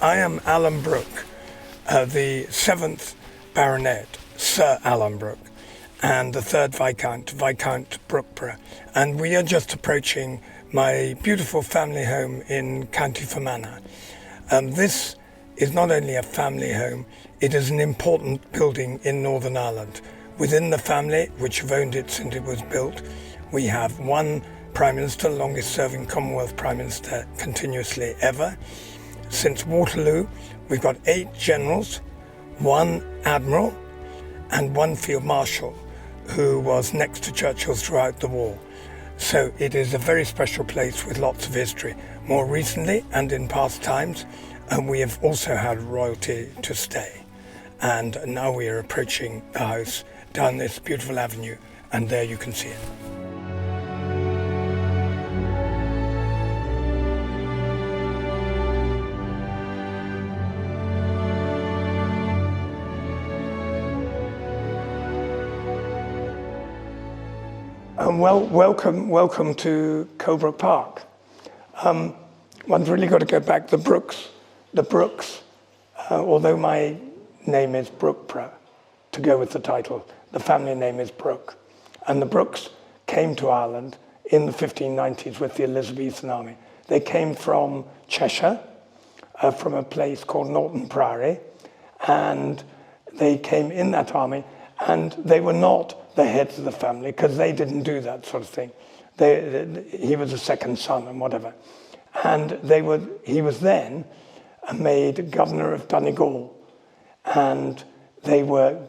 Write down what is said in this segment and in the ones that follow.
I am Alan Brooke, the 7th Baronet, Sir Alan Brooke, and the 3rd Viscount Brookeborough. And we are just approaching my beautiful family home in County Fermanagh. This is not only a family home, it is an important building in Northern Ireland. Within the family, which have owned it since it was built, we have one Prime Minister, longest serving Commonwealth Prime Minister continuously ever. Since Waterloo, we've got 8 generals, 1 admiral, and 1 field marshal, who was next to Churchill throughout the war. So it is a very special place with lots of history. More recently, and in past times, we have also had royalty to stay. And now we are approaching the house down this beautiful avenue, and there you can see it. Welcome to Colebrooke Park. One's really got to go back. The Brookes, although my name is Brookeborough, to go with the title, the family name is Brooke. And the Brookes came to Ireland in the 1590s with the Elizabethan army. They came from Cheshire, from a place called Norton Priory, and they came in that army, and they were not the heads of the family, because they didn't do that sort of thing. He was a second son and whatever. And he was then made governor of Donegal, and they were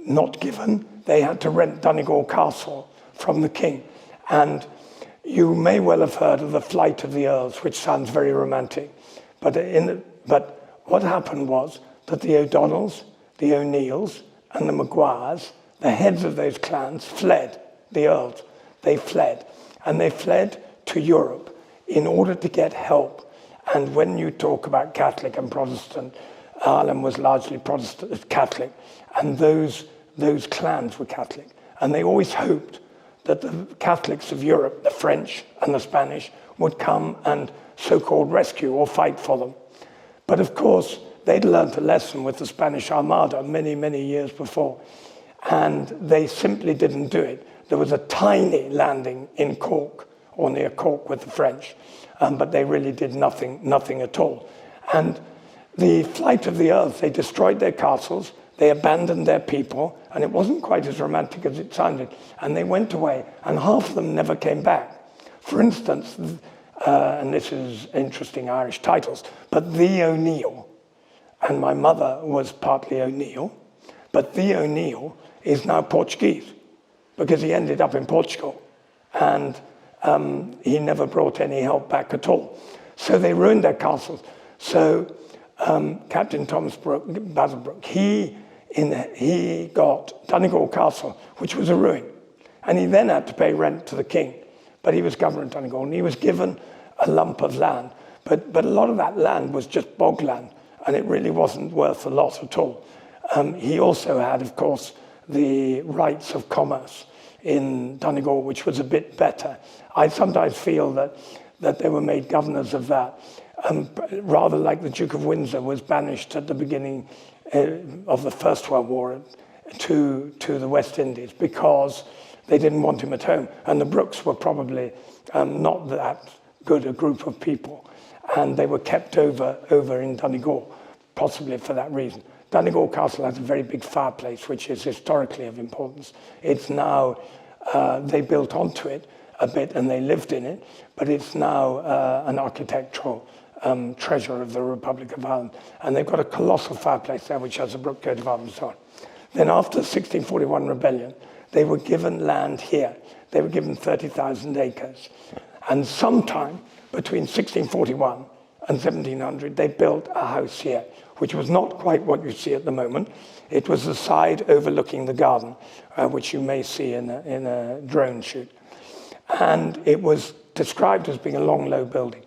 not given. They had to rent Donegal Castle from the king. And you may well have heard of the Flight of the Earls, which sounds very romantic. But what happened was that the O'Donnells, the O'Neills, and the Maguires, the heads of those clans, fled, the Earls. They fled. And they fled to Europe in order to get help. And when you talk about Catholic and Protestant, Ireland was largely Protestant, Catholic, and those clans were Catholic. And they always hoped that the Catholics of Europe, the French and the Spanish, would come and so-called rescue or fight for them. But of course, they'd learned a lesson with the Spanish Armada many, many years before. And they simply didn't do it. There was a tiny landing in Cork, or near Cork with the French, but they really did nothing at all. And the Flight of the Earls, they destroyed their castles, they abandoned their people, and it wasn't quite as romantic as it sounded. And they went away, and half of them never came back. For instance, and this is interesting Irish titles, but the O'Neill, and my mother was partly O'Neill, but the O'Neill is now Portuguese, because he ended up in Portugal, and he never brought any help back at all. So they ruined their castles. So Captain Thomas Brooke, Basil Brooke, he got Donegal Castle, which was a ruin, and he then had to pay rent to the king, but he was governor of Donegal, and he was given a lump of land, but a lot of that land was just bog land, and it really wasn't worth a lot at all. He also had, of course, the rights of commerce in Donegal, which was a bit better. I sometimes feel that they were made governors of that, rather like the Duke of Windsor was banished at the beginning of the First World War to the West Indies, because they didn't want him at home. And the Brookes were probably not that good a group of people, and they were kept over in Donegal, possibly for that reason. Donegal Castle has a very big fireplace, which is historically of importance. It's now, they built onto it a bit and they lived in it, but it's now an architectural treasure of the Republic of Ireland. And they've got a colossal fireplace there, which has a Brooke coat of arms and so on. Then after the 1641 rebellion, they were given land here. They were given 30,000 acres. And sometime between 1641 and 1700, they built a house here, which was not quite what you see at the moment. It was the side overlooking the garden, which you may see in a drone shoot. And it was described as being a long, low building.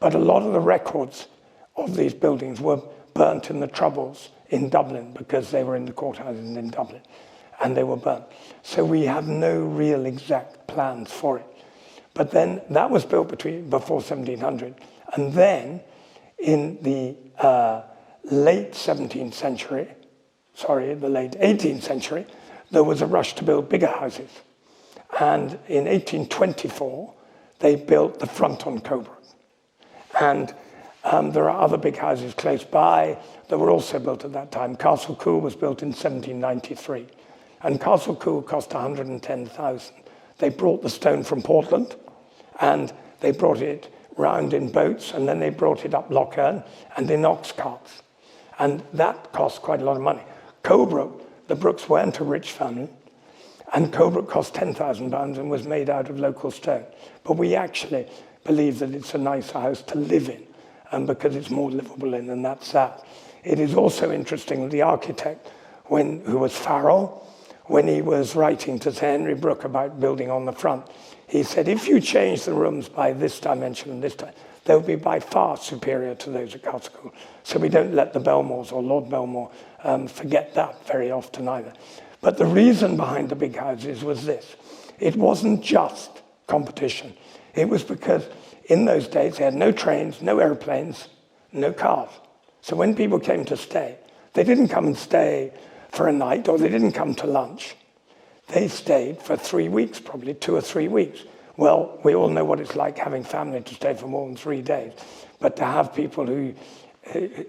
But a lot of the records of these buildings were burnt in the Troubles in Dublin, because they were in the courthouses in Dublin, and they were burnt. So we have no real exact plans for it. But then that was built before 1700. And then in the late 17th century, the late 18th century, there was a rush to build bigger houses. And in 1824, they built the front on Colebrooke. And there are other big houses close by that were also built at that time. Castle Cool was built in 1793. And Castle Cool cost 110,000. They brought the stone from Portland, and they brought it round in boats, and then they brought it up Loch Earn and in ox carts. And that cost quite a lot of money. Colebrooke, the Brookes weren't a rich family, and Colebrooke cost £10,000 and was made out of local stone. But we actually believe that it's a nicer house to live in, and because it's more livable in, and that's that. It is also interesting that the architect, who was Farrell, when he was writing to Sir Henry Brooke about building on the front, he said, if you change the rooms by this dimension and this time, they'll be by far superior to those at Castle Cool. So we don't let the Belmores or Lord Belmore forget that very often either. But the reason behind the big houses was this. It wasn't just competition. It was because in those days they had no trains, no airplanes, no cars. So when people came to stay, they didn't come and stay for a night, or they didn't come to lunch. They stayed for 3 weeks, probably 2 or 3 weeks. Well, we all know what it's like having family to stay for more than 3 days. But to have people who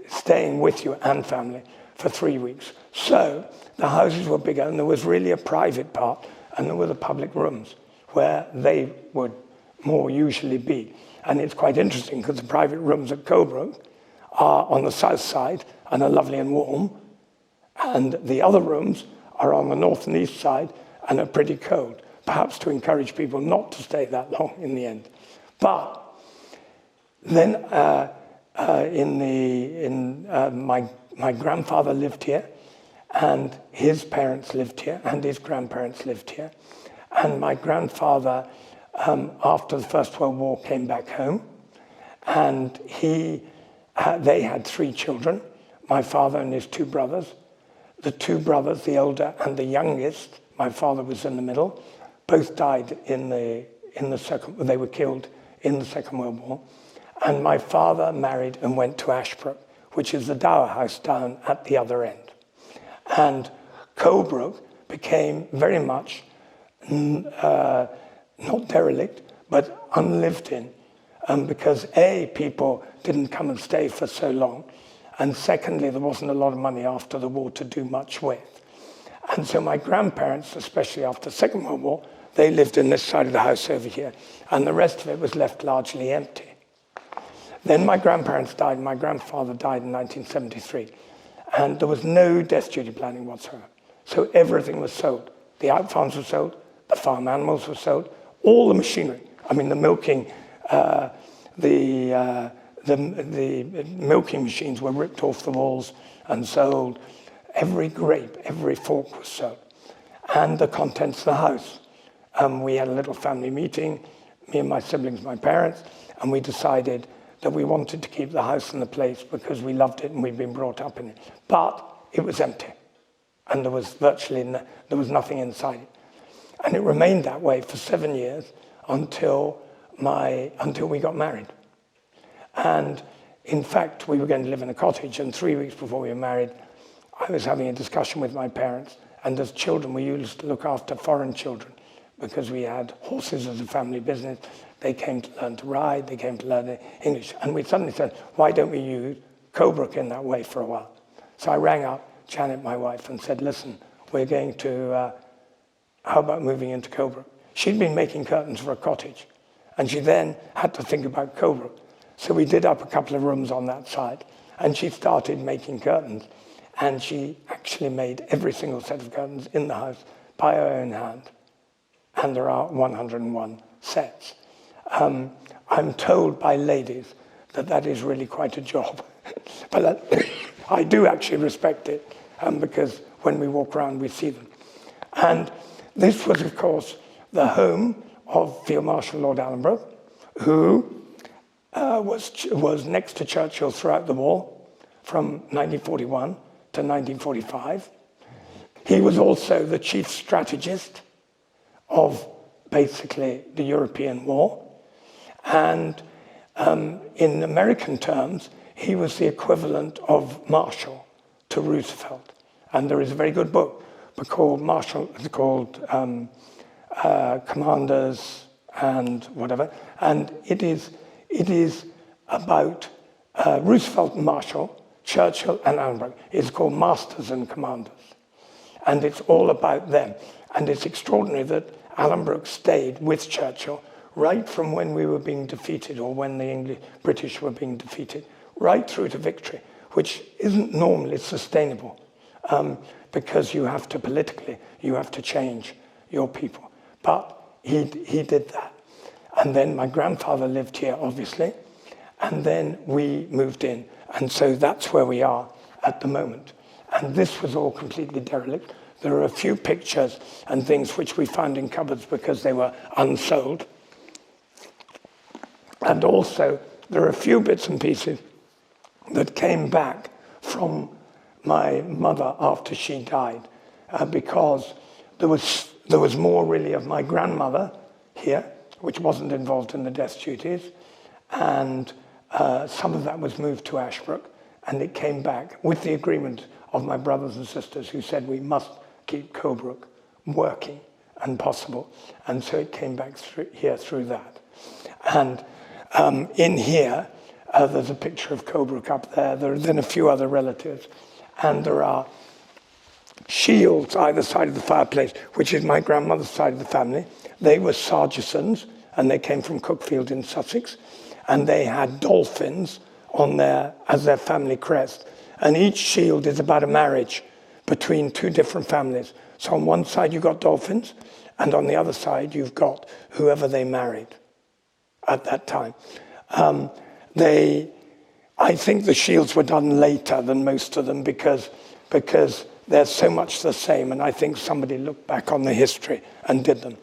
staying with you and family for 3 weeks. So the houses were bigger, and there was really a private part, and there were the public rooms where they would more usually be. And it's quite interesting because the private rooms at Colebrooke are on the south side and are lovely and warm, and the other rooms are on the north and east side and are pretty cold, perhaps to encourage people not to stay that long in the end. But then my grandfather lived here, and his parents lived here, and his grandparents lived here. And my grandfather, after the First World War, came back home, and they had 3 children, my father and his 2 brothers. The 2 brothers, the elder and the youngest, my father was in the middle, both died in the second. They were killed in the Second World War. And my father married and went to Ashbrook, which is the dower house down at the other end. And Colebrooke became very much not derelict, but unlived in, because A, people didn't come and stay for so long, and secondly, there wasn't a lot of money after the war to do much with. And so my grandparents, especially after the Second World War, they lived in this side of the house over here, and the rest of it was left largely empty. Then my grandparents died, and my grandfather died in 1973, and there was no death duty planning whatsoever. So everything was sold. The out farms were sold, the farm animals were sold, all the machinery. I mean, the milking, the milking machines were ripped off the walls and sold. Every grape, every fork was sold. And the contents of the house. We had a little family meeting, me and my siblings, my parents, and we decided that we wanted to keep the house and the place because we loved it and we'd been brought up in it. But it was empty, and there was nothing inside it. And it remained that way for 7 years until we got married. And in fact, we were going to live in a cottage, and 3 weeks before we were married, I was having a discussion with my parents, and as children, we used to look after foreign children because we had horses as a family business. They came to learn to ride, they came to learn English, and we suddenly said, why don't we use Colebrooke in that way for a while? So I rang up Janet, my wife, and said, listen, we're going to, how about moving into Colebrooke? She'd been making curtains for a cottage, and she then had to think about Colebrooke. So we did up a couple of rooms on that side, and she started making curtains, and she actually made every single set of curtains in the house by her own hand, and there are 101 sets. I'm told by ladies that is really quite a job, but I do actually respect it, because when we walk around we see them. And this was, of course, the home of Field Marshal Lord Alanbrooke, who was next to Churchill throughout the war, from 1941 to 1945. He was also the chief strategist of basically the European war. And in American terms, he was the equivalent of Marshall to Roosevelt. And there is a very good book called Commanders and whatever. And it is about Roosevelt and Marshall, Churchill and Alanbrooke. It's called Masters and Commanders. And it's all about them. And it's extraordinary that Alanbrooke stayed with Churchill right from when we were being defeated, or when the British were being defeated, right through to victory, which isn't normally sustainable, because you have to politically, you have to change your people. But he did that. And then my grandfather lived here, obviously, and then we moved in. And so that's where we are at the moment. And this was all completely derelict. There are a few pictures and things which we found in cupboards because they were unsold. And also, there are a few bits and pieces that came back from my mother after she died, because there was more really of my grandmother here, which wasn't involved in the death duties, and some of that was moved to Ashbrook, and it came back with the agreement of my brothers and sisters who said we must keep Colebrooke working and possible, and so it came back through that. And in here, there's a picture of Colebrooke up there. There are then a few other relatives. And there are shields either side of the fireplace, which is my grandmother's side of the family. They were Sargisons, and they came from Cookfield in Sussex. And they had dolphins on as their family crest. And each shield is about a marriage between two different families. So on one side you've got dolphins, and on the other side you've got whoever they married at that time. I think the shields were done later than most of them because they're so much the same, and I think somebody looked back on the history and did them.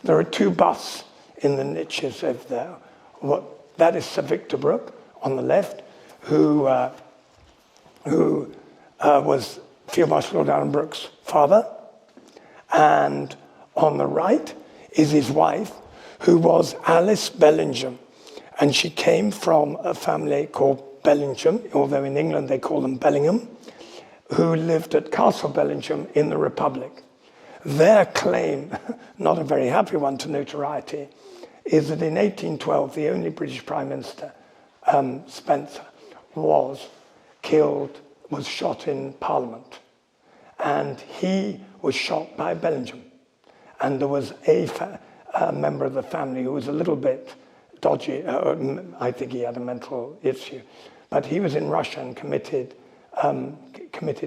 There are two busts in the niches of there. That is Sir Victor Brooke on the left, who was Field Marshal Lord Alanbrooke's father, and on the right is his wife, who was Alice Bellingham. And she came from a family called Bellingham, although in England they call them Bellingham, who lived at Castle Bellingham in the Republic. Their claim, not a very happy one to notoriety, is that in 1812, the only British Prime Minister, Spencer, was shot in Parliament. And he was shot by Bellingham. And there was a member of the family who was a little bit dodgy. I think he had a mental issue. But he was in Russia and committed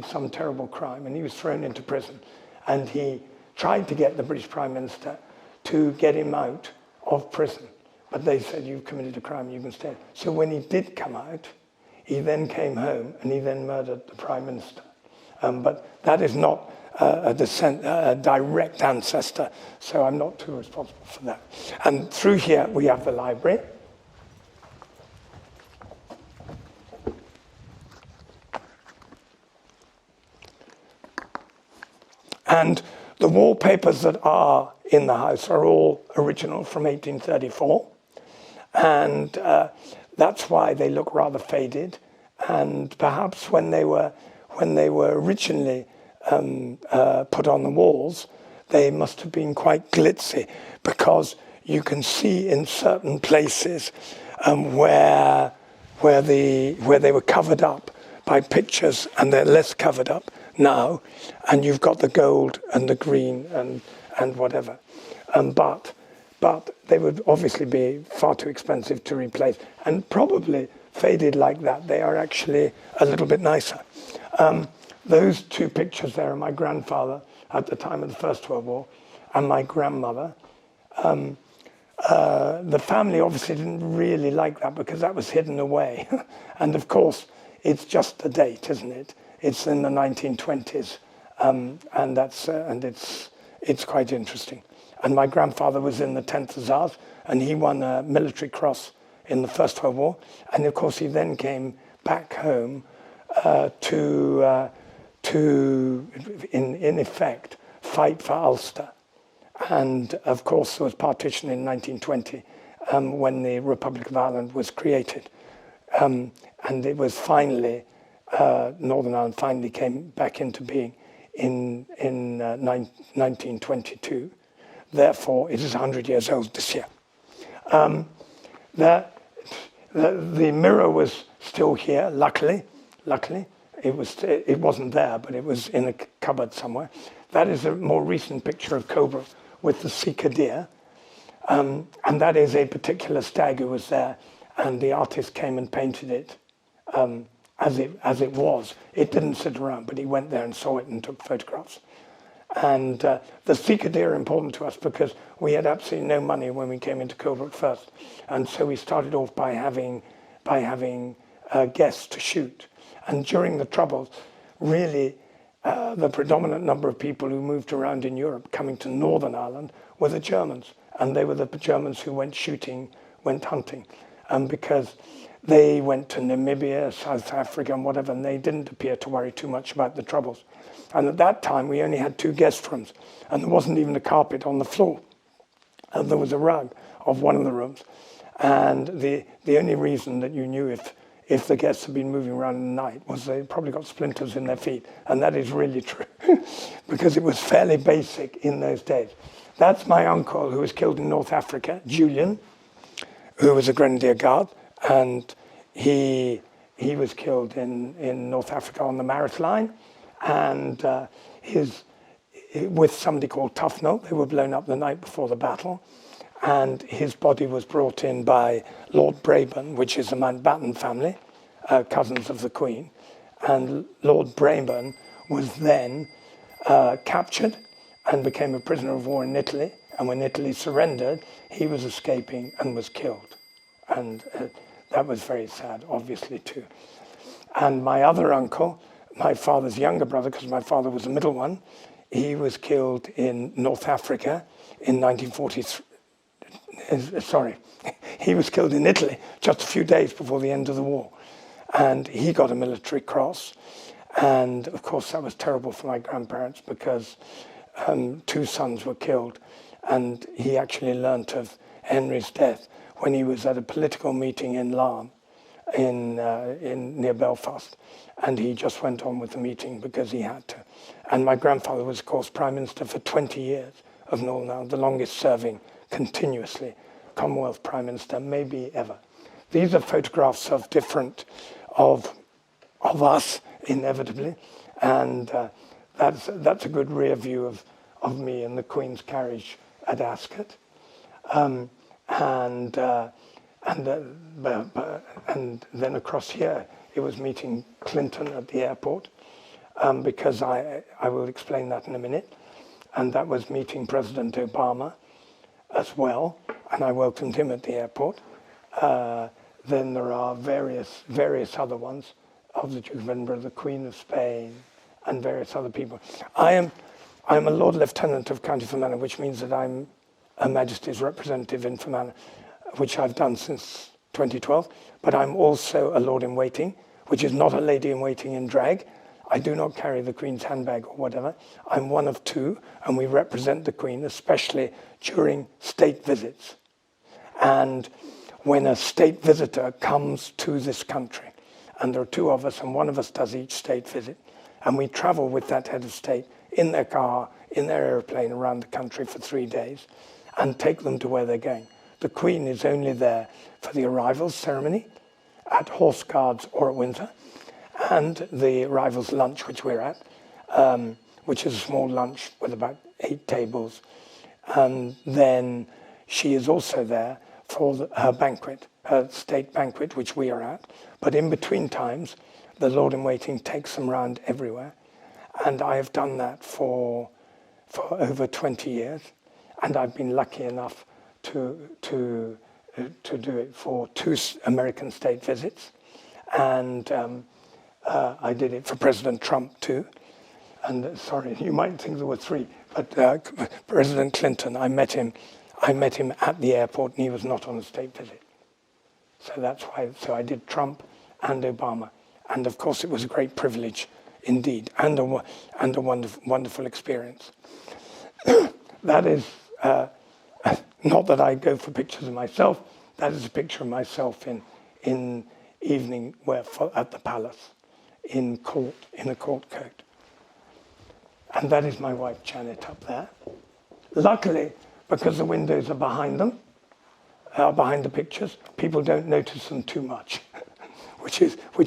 some terrible crime, and he was thrown into prison. And he tried to get the British Prime Minister to get him out of prison. But they said, you've committed a crime, you can stay. So when he did come out, he then came home and he then murdered the Prime Minister. But that is not a direct ancestor, so I'm not too responsible for that. And through here we have the library. And the wallpapers that are in the house are all original from 1834. And that's why they look rather faded. And perhaps when they were originally put on the walls, they must have been quite glitzy, because you can see in certain places where they were covered up by pictures, and they're less covered up now, and you've got the gold and the green and whatever. But they would obviously be far too expensive to replace, and probably faded like that, they are actually a little bit nicer. Those two pictures there are my grandfather at the time of the First World War and my grandmother. The family obviously didn't really like that because that was hidden away. And of course, it's just the date, isn't it? It's in the 1920s, and it's quite interesting. And my grandfather was in the 10th Hussars, and he won a military cross in the First World War. And of course, he then came back home to in effect, fight for Ulster. And of course, there was partition in 1920 when the Republic of Ireland was created. and it was finally, Northern Ireland finally came back into being in 1922. Therefore, it is 100 years old this year. The mirror was still here, luckily. It wasn't there, but it was in a cupboard somewhere. That is a more recent picture of Colebrooke with the Sika deer. And that is a particular stag who was there, and the artist came and painted it as it was. It didn't sit around, but he went there and saw it and took photographs. And the Sika deer are important to us because we had absolutely no money when we came into Colebrooke first. And so we started off by having guests to shoot. And during the Troubles, really, the predominant number of people who moved around in Europe coming to Northern Ireland were the Germans. And they were the Germans who went shooting, went hunting. Because they went to Namibia, South Africa, and whatever, and they didn't appear to worry too much about the Troubles. And at that time, we only had 2 guest rooms, and there wasn't even a carpet on the floor. And there was a rug of one of the rooms. And the only reason that you knew if the guests had been moving around in the night was they probably got splinters in their feet. And that is really true, because it was fairly basic in those days. That's my uncle who was killed in North Africa, Julian, who was a Grenadier Guard. And he was killed in North Africa on the Maris Line. And with somebody called Tufnell, they were blown up the night before the battle. And his body was brought in by Lord Brabourne, which is the Mountbatten family, cousins of the Queen. And Lord Brabourne was then captured and became a prisoner of war in Italy. And when Italy surrendered, he was escaping and was killed. And that was very sad, obviously, too. And my other uncle, my father's younger brother, because my father was the middle one, he was killed in North Africa in 1943. Sorry, he was killed in Italy just a few days before the end of the war. And he got a military cross. And of course, that was terrible for my grandparents because 2 sons were killed. And he actually learnt of Henry's death when he was at a political meeting in Larne, near Belfast. And he just went on with the meeting because he had to. And my grandfather was, of course, Prime Minister for 20 years of Northern Ireland, the longest serving continuously Commonwealth Prime Minister, maybe ever. These are photographs of us, inevitably. And that's a good rear view of me in the Queen's carriage at Ascot. And then across here, it was meeting Clinton at the airport, because I will explain that in a minute. And that was meeting President Obama as well, and I welcomed him at the airport. Then there are various other ones of the Duke of Edinburgh, the Queen of Spain, and various other people. I'm a Lord Lieutenant of County Fermanagh, which means that I'm Her Majesty's representative in Fermanagh, which I've done since 2012, but I'm also a Lord in Waiting, which is not a lady in waiting in drag. I do not carry the Queen's handbag or whatever. I'm one of 2, and we represent the Queen, especially during state visits. And when a state visitor comes to this country, and there are 2 of us, and one of us does each state visit, and we travel with that head of state in their car, in their airplane around the country for 3 days, and take them to where they're going. The Queen is only there for the arrivals ceremony at Horse Guards or at Windsor, and the arrivals lunch, which we're at, which is a small lunch with about 8 tables. And then she is also there for her banquet, her state banquet, which we are at. But in between times, the Lord in Waiting takes them around everywhere. And I have done that for over 20 years. And I've been lucky enough to do it for 2 American state visits. And I did it for President Trump too. And sorry, you might think there were 3, but President Clinton, I met him at the airport and he was not on a state visit. So that's why, so I did Trump and Obama. And of course it was a great privilege indeed, and a wonderful experience. That is, not that I go for pictures of myself, that is a picture of myself in evening wear at the palace in a court coat. And that is my wife Janet up there. Luckily, because the windows are behind them, behind the pictures, people don't notice them too much, which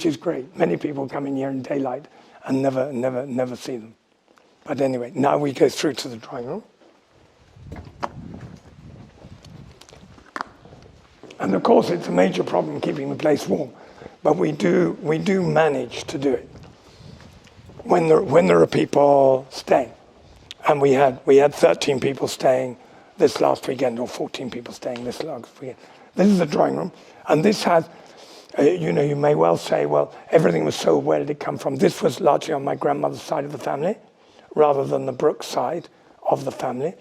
is great. Many people come in here in daylight and never see them. But anyway, now we go through to the drawing room. And of course, it's a major problem keeping the place warm, but we do manage to do it when there are people staying. And we had 13 people staying this last weekend, or 14 people staying this last weekend. This is the drawing room, and this has, you may well say, well, everything was sold. Where did it come from? This was largely on my grandmother's side of the family, rather than the Brooke side of the family.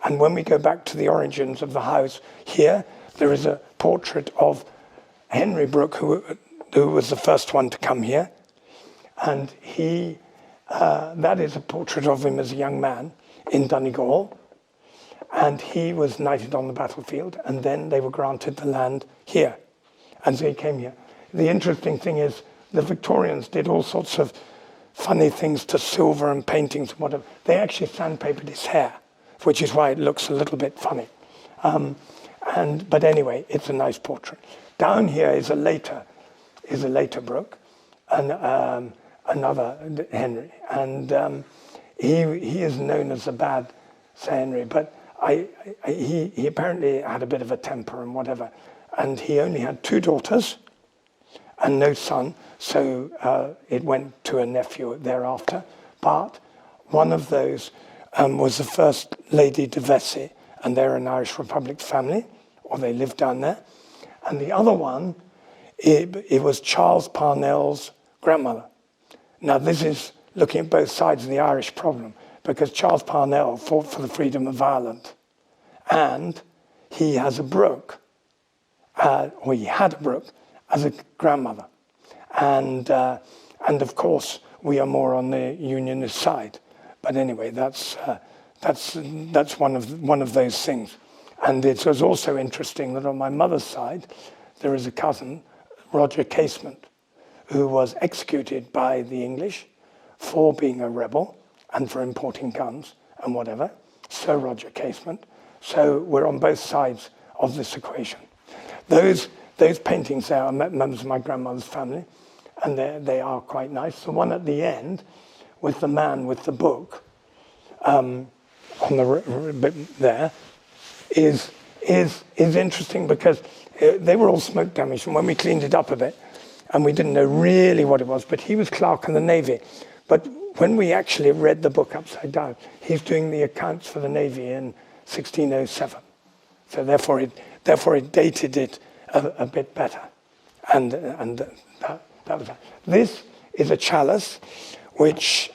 And when we go back to the origins of the house, here there is a portrait of Henry Brooke, who was the first one to come here, and that is a portrait of him as a young man in Donegal. And he was knighted on the battlefield, and then they were granted the land here. And so he came here. The interesting thing is the Victorians did all sorts of funny things to silver and paintings and whatever. They actually sandpapered his hair, which is why it looks a little bit funny. But anyway, it's a nice portrait. Down here is a later Brooke, and another Henry. And he is known as the bad Sir Henry, but he apparently had a bit of a temper and whatever, and he only had 2 daughters and no son, so it went to a nephew thereafter. But one of those was the First Lady de Vesey, and they're an Irish Republic family, or they lived down there. And the other one, it was Charles Parnell's grandmother. Now this is looking at both sides of the Irish problem, because Charles Parnell fought for the freedom of Ireland, and he has a Brooke, or he had a Brooke as a grandmother, and of course we are more on the Unionist side. But anyway, that's one of those things. And it was also interesting that on my mother's side there is a cousin, Roger Casement, who was executed by the English for being a rebel and for importing guns and whatever, Sir Roger Casement. So we're on both sides of this equation. Those paintings there are members of my grandmother's family, and they are quite nice. The one at the end, with the man with the book, on the bit there, is interesting because they were all smoke damaged, and when we cleaned it up a bit, and we didn't know really what it was, but he was clerk in the Navy. But when we actually read the book upside down, he's doing the accounts for the Navy in 1607. So therefore it dated it a bit better. And that was that. This is a chalice which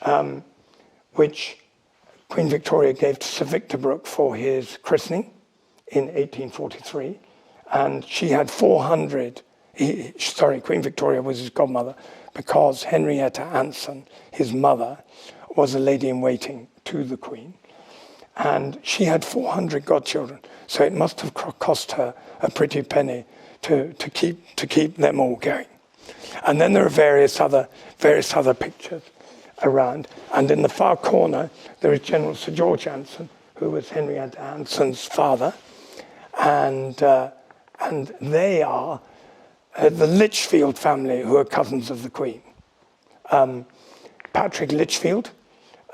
Queen Victoria gave to Sir Victor Brooke for his christening in 1843. And she had 400, Queen Victoria was his godmother, because Henrietta Anson, his mother, was a lady in waiting to the Queen. And she had 400 godchildren, so it must have cost her a pretty penny to keep them all going. And then there are various other pictures around. And in the far corner, there is General Sir George Anson, who was Henrietta Anson's father. And they are the Lichfield family, who are cousins of the Queen. Patrick Lichfield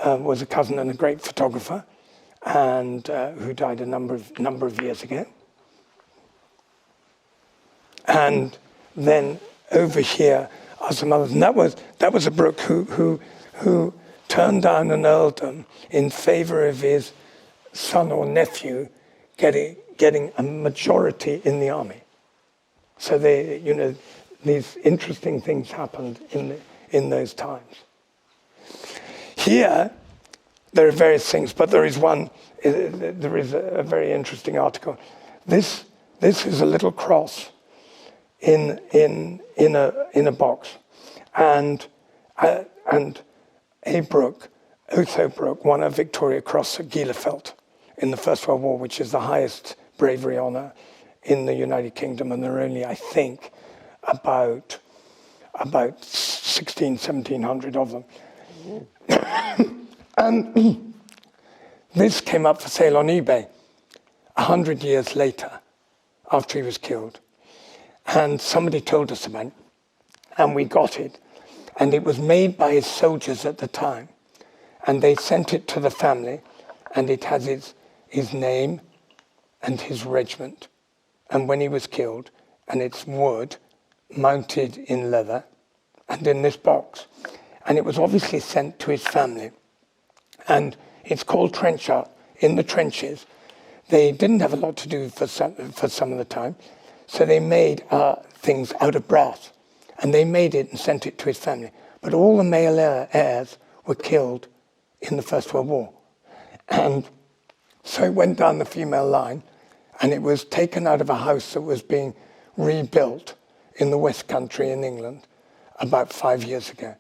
was a cousin and a great photographer, and who died a number of years ago. And then over here are some others. And that was a Brooke who turned down an earldom in favour of his son or nephew getting a majority in the army. So these interesting things happened in those times. Here, there are various things, but there is a very interesting article. This is a little cross in a box, and a Brooke, Otho Brooke, won a Victoria Cross at Gielefeld in the First World War, which is the highest bravery honour in the United Kingdom, and there are only, I think, about about 1700 of them. And this came up for sale on eBay 100 years later, after he was killed. And somebody told us about it, and we got it. And it was made by his soldiers at the time. And they sent it to the family, and it has his name and his regiment. And when he was killed, and it's wood, mounted in leather, and in this box. And it was obviously sent to his family. And it's called trench art. In the trenches, they didn't have a lot to do for some of the time, so they made things out of brass. And they made it and sent it to his family. But all the male heirs were killed in the First World War. And so it went down the female line, and it was taken out of a house that was being rebuilt in the West Country in England about 5 years ago.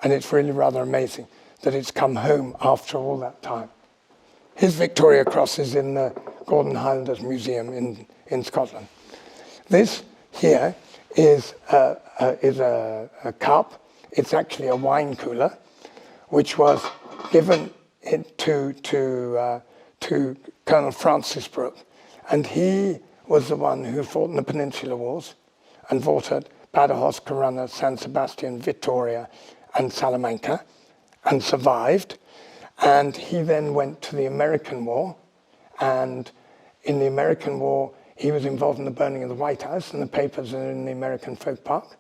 And it's really rather amazing that it's come home after all that time. His Victoria Cross is in the Gordon Highlanders Museum in Scotland. This here is a cup. It's actually a wine cooler, which was given to Colonel Francis Brooke. And he was the one who fought in the Peninsular Wars and fought at Badajoz, Corunna, San Sebastian, Vitoria, and Salamanca, and survived. And he then went to the American War, and in the American War, he was involved in the burning of the White House, and the papers are in the American Folk Park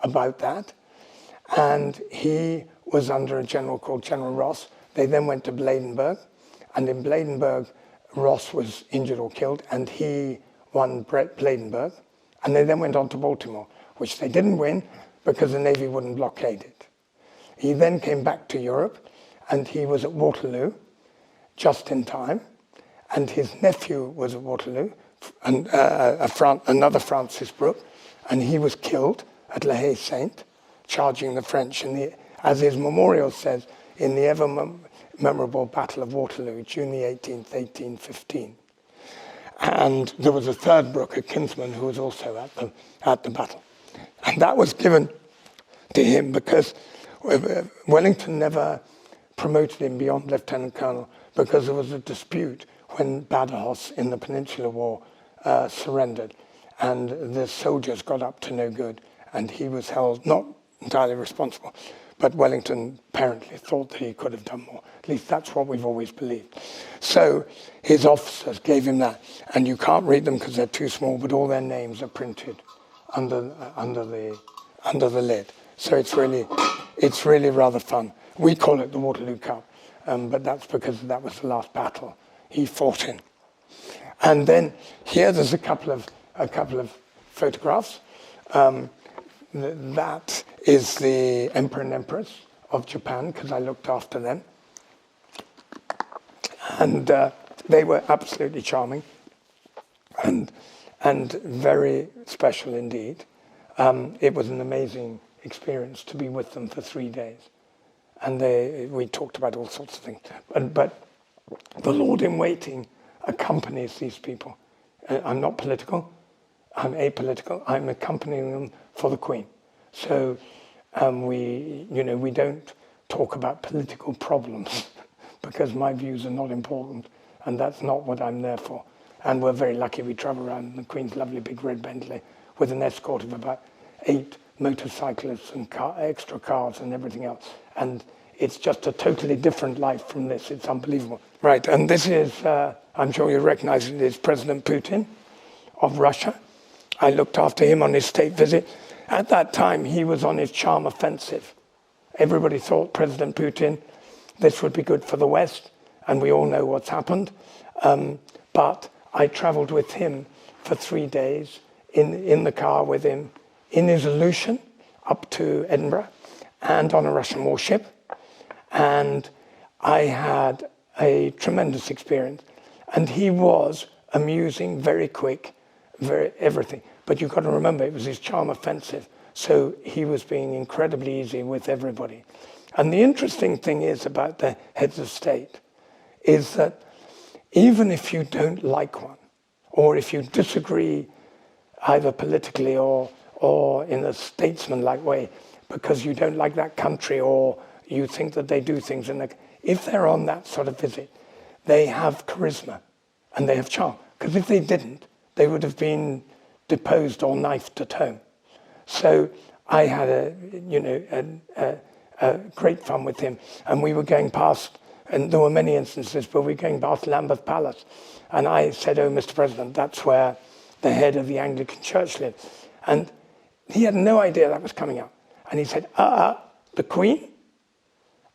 about that. And he was under a general called General Ross. They then went to Bladenburg, and in Bladenburg, Ross was injured or killed, and he won Bladenburg. And they then went on to Baltimore, which they didn't win because the Navy wouldn't blockade it. He then came back to Europe, and he was at Waterloo just in time. And his nephew was at Waterloo, and another Francis Brooke, and he was killed at La Haye Sainte, charging the French, as his memorial says, in the ever memorable Battle of Waterloo, June the 18th, 1815. And there was a third Brooke, a kinsman, who was also at the battle. And that was given to him because Wellington never promoted him beyond lieutenant colonel because there was a dispute when Badajoz in the Peninsular War surrendered, and the soldiers got up to no good, and he was held not entirely responsible, but Wellington apparently thought that he could have done more. At least that's what we've always believed. So his officers gave him that, and you can't read them because they're too small, but all their names are printed under the lid. So it's really rather fun. We call it the Waterloo Cup, but that's because that was the last battle he fought in. And then here there's a couple of photographs. That is the Emperor and Empress of Japan, because I looked after them. And they were absolutely charming and very special indeed. It was an amazing experience to be with them for 3 days. And we talked about all sorts of things. But the Lord-in-Waiting accompanies these people. I'm not political. I'm apolitical. I'm accompanying them for the Queen. So we don't talk about political problems because my views are not important, and that's not what I'm there for. And we're very lucky we travel around in the Queen's lovely big red Bentley with an escort of about 8 motorcyclists and extra cars and everything else. And it's just a totally different life from this. It's unbelievable. Right, and this is, I'm sure you recognize it, is President Putin of Russia. I looked after him on his state visit. At that time, he was on his charm offensive. Everybody thought President Putin, this would be good for the West, and we all know what's happened. But I traveled with him for 3 days in the car with him, in his Aleutian up to Edinburgh, and on a Russian warship. And I had a tremendous experience. And he was amusing, very quick, everything. But you've got to remember, it was his charm offensive. So he was being incredibly easy with everybody. And the interesting thing is about the heads of state is that even if you don't like one, or if you disagree either politically or or in a statesman-like way because you don't like that country or you think that they do things. If they're on that sort of visit, they have charisma and they have charm. Because if they didn't, they would have been deposed or knifed at home. So I had a great fun with him. And we were going past, and there were many instances, but we were going past Lambeth Palace. And I said, "Oh, Mr. President, that's where the head of the Anglican Church lives." And he had no idea that was coming up. And he said, the Queen?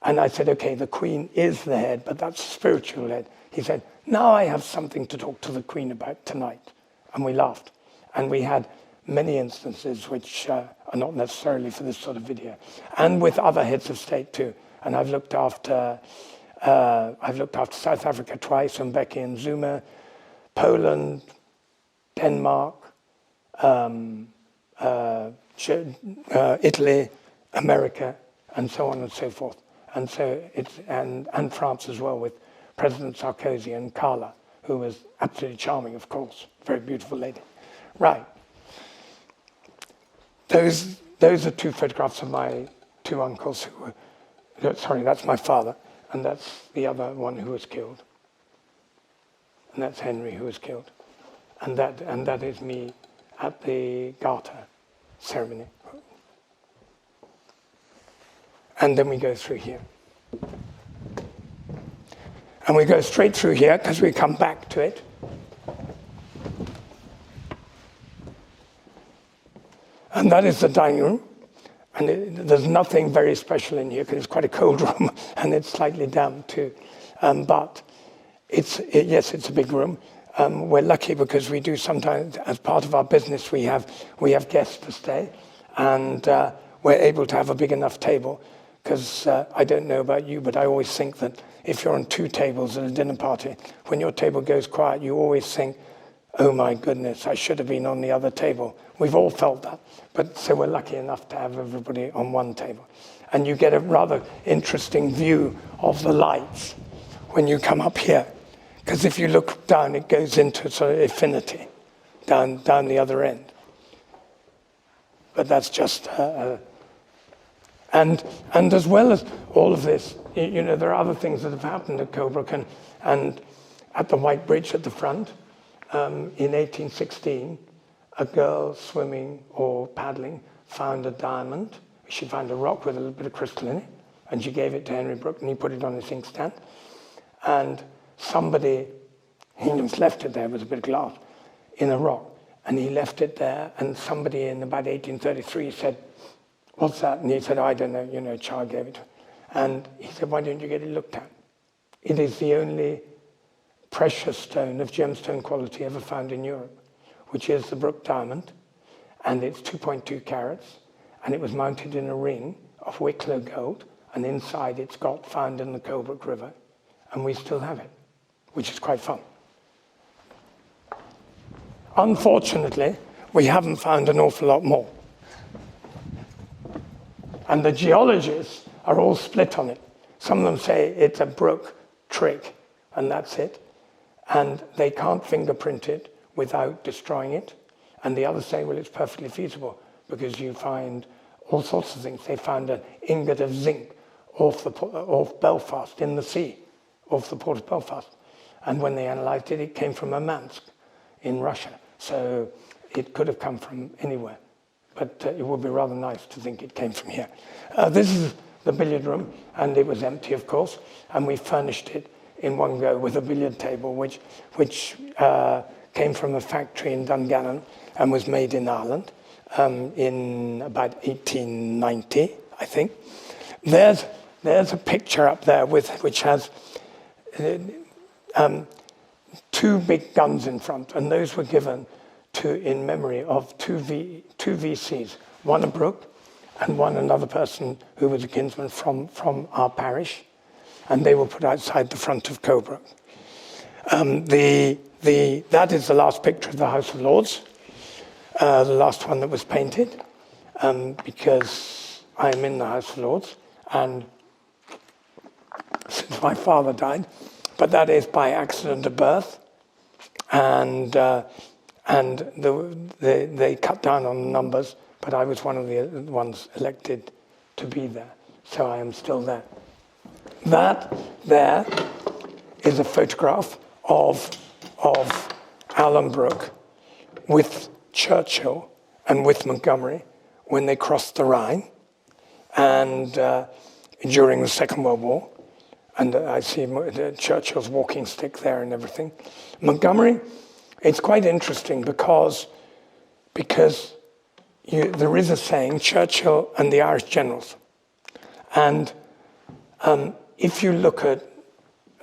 And I said, "Okay, the Queen is the head, but that's the spiritual head." He said, "Now I have something to talk to the Queen about tonight." And we laughed. And we had many instances which are not necessarily for this sort of video. And with other heads of state too. And I've looked after South Africa twice, and Becky and Zuma, Poland, Denmark, Italy, America, and so on and so forth. And so and France as well, with President Sarkozy and Carla, who was absolutely charming, of course, very beautiful lady. Right. Those are two photographs of my two uncles who were, sorry, that's my father, and that's the other one who was killed. And that's Henry, who was killed. And that is me at the Garter ceremony. And then we go through here. And we go straight through here because we come back to it. And that is the dining room. And there's nothing very special in here because it's quite a cold room and it's slightly damp too. But yes, it's a big room. We're lucky because we do sometimes, as part of our business, we have guests to stay, and we're able to have a big enough table. Because I don't know about you, but I always think that if you're on two tables at a dinner party, when your table goes quiet, you always think, "Oh my goodness, I should have been on the other table." We've all felt that. But so we're lucky enough to have everybody on one table. And you get a rather interesting view of the lights when you come up here. Because if you look down, it goes into sort of infinity, down the other end. But that's just... And as well as all of this, there are other things that have happened at Colebrooke, and at the White Bridge at the front, in 1816, a girl swimming or paddling found a diamond. She found a rock with a little bit of crystal in it, and she gave it to Henry Brooke, and he put it on his inkstand. And somebody, he just left it there with a bit of glass in a rock, and he left it there, and somebody in about 1833 said, "What's that?" And he said, "I don't know, a child gave it." And he said, "Why don't you get it looked at?" It is the only precious stone of gemstone quality ever found in Europe, which is the Brooke diamond, and it's 2.2 carats, and it was mounted in a ring of Wicklow gold, and inside it's got found in the Colebrooke River, and we still have it, which is quite fun. Unfortunately, we haven't found an awful lot more. And the geologists are all split on it. Some of them say it's a Brooke trick, and that's it. And they can't fingerprint it without destroying it. And the others say, well, it's perfectly feasible because you find all sorts of things. They found an ingot of zinc off Belfast in the sea, off the port of Belfast. And when they analysed it, it came from Murmansk in Russia. So it could have come from anywhere. But it would be rather nice to think it came from here. This is the billiard room, and it was empty, of course, and we furnished it in one go with a billiard table, which came from a factory in Dungannon and was made in Ireland in about 1890, I think. There's a picture up there which has two big guns in front, and those were given in memory of two VCs, one a Brooke and one another person who was a kinsman from our parish, and they were put outside the front of Colebrooke. That is the last picture of the House of Lords, the last one that was painted, because I am in the House of Lords, and since my father died, but that is by accident of birth, and they cut down on the numbers, but I was one of the ones elected to be there, so I am still there. That there is a photograph of Alanbrooke with Churchill and with Montgomery when they crossed the Rhine, and during the Second World War. And I see Churchill's walking stick there and everything. Montgomery, it's quite interesting because there is a saying, Churchill and the Irish generals. And if you look at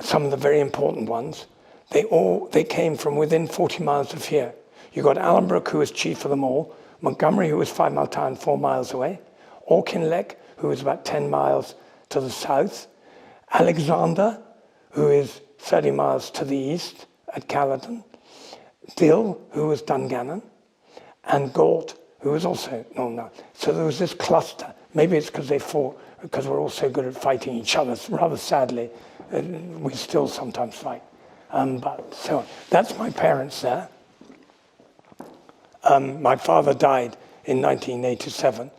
some of the very important ones, they came from within 40 miles of here. You got Alanbrooke, who was chief of them all, Montgomery, who was 5 Mile Town, 4 miles away, Auchinleck, who was about 10 miles to the south, Alexander, who is 30 miles to the east at Caledon, Dill, who was Dungannon, and Gort, who was also Northern. So there was this cluster. Maybe it's because they fought, because we're all so good at fighting each other. Rather sadly, we still sometimes fight. But so that's my parents there. My father died in 1987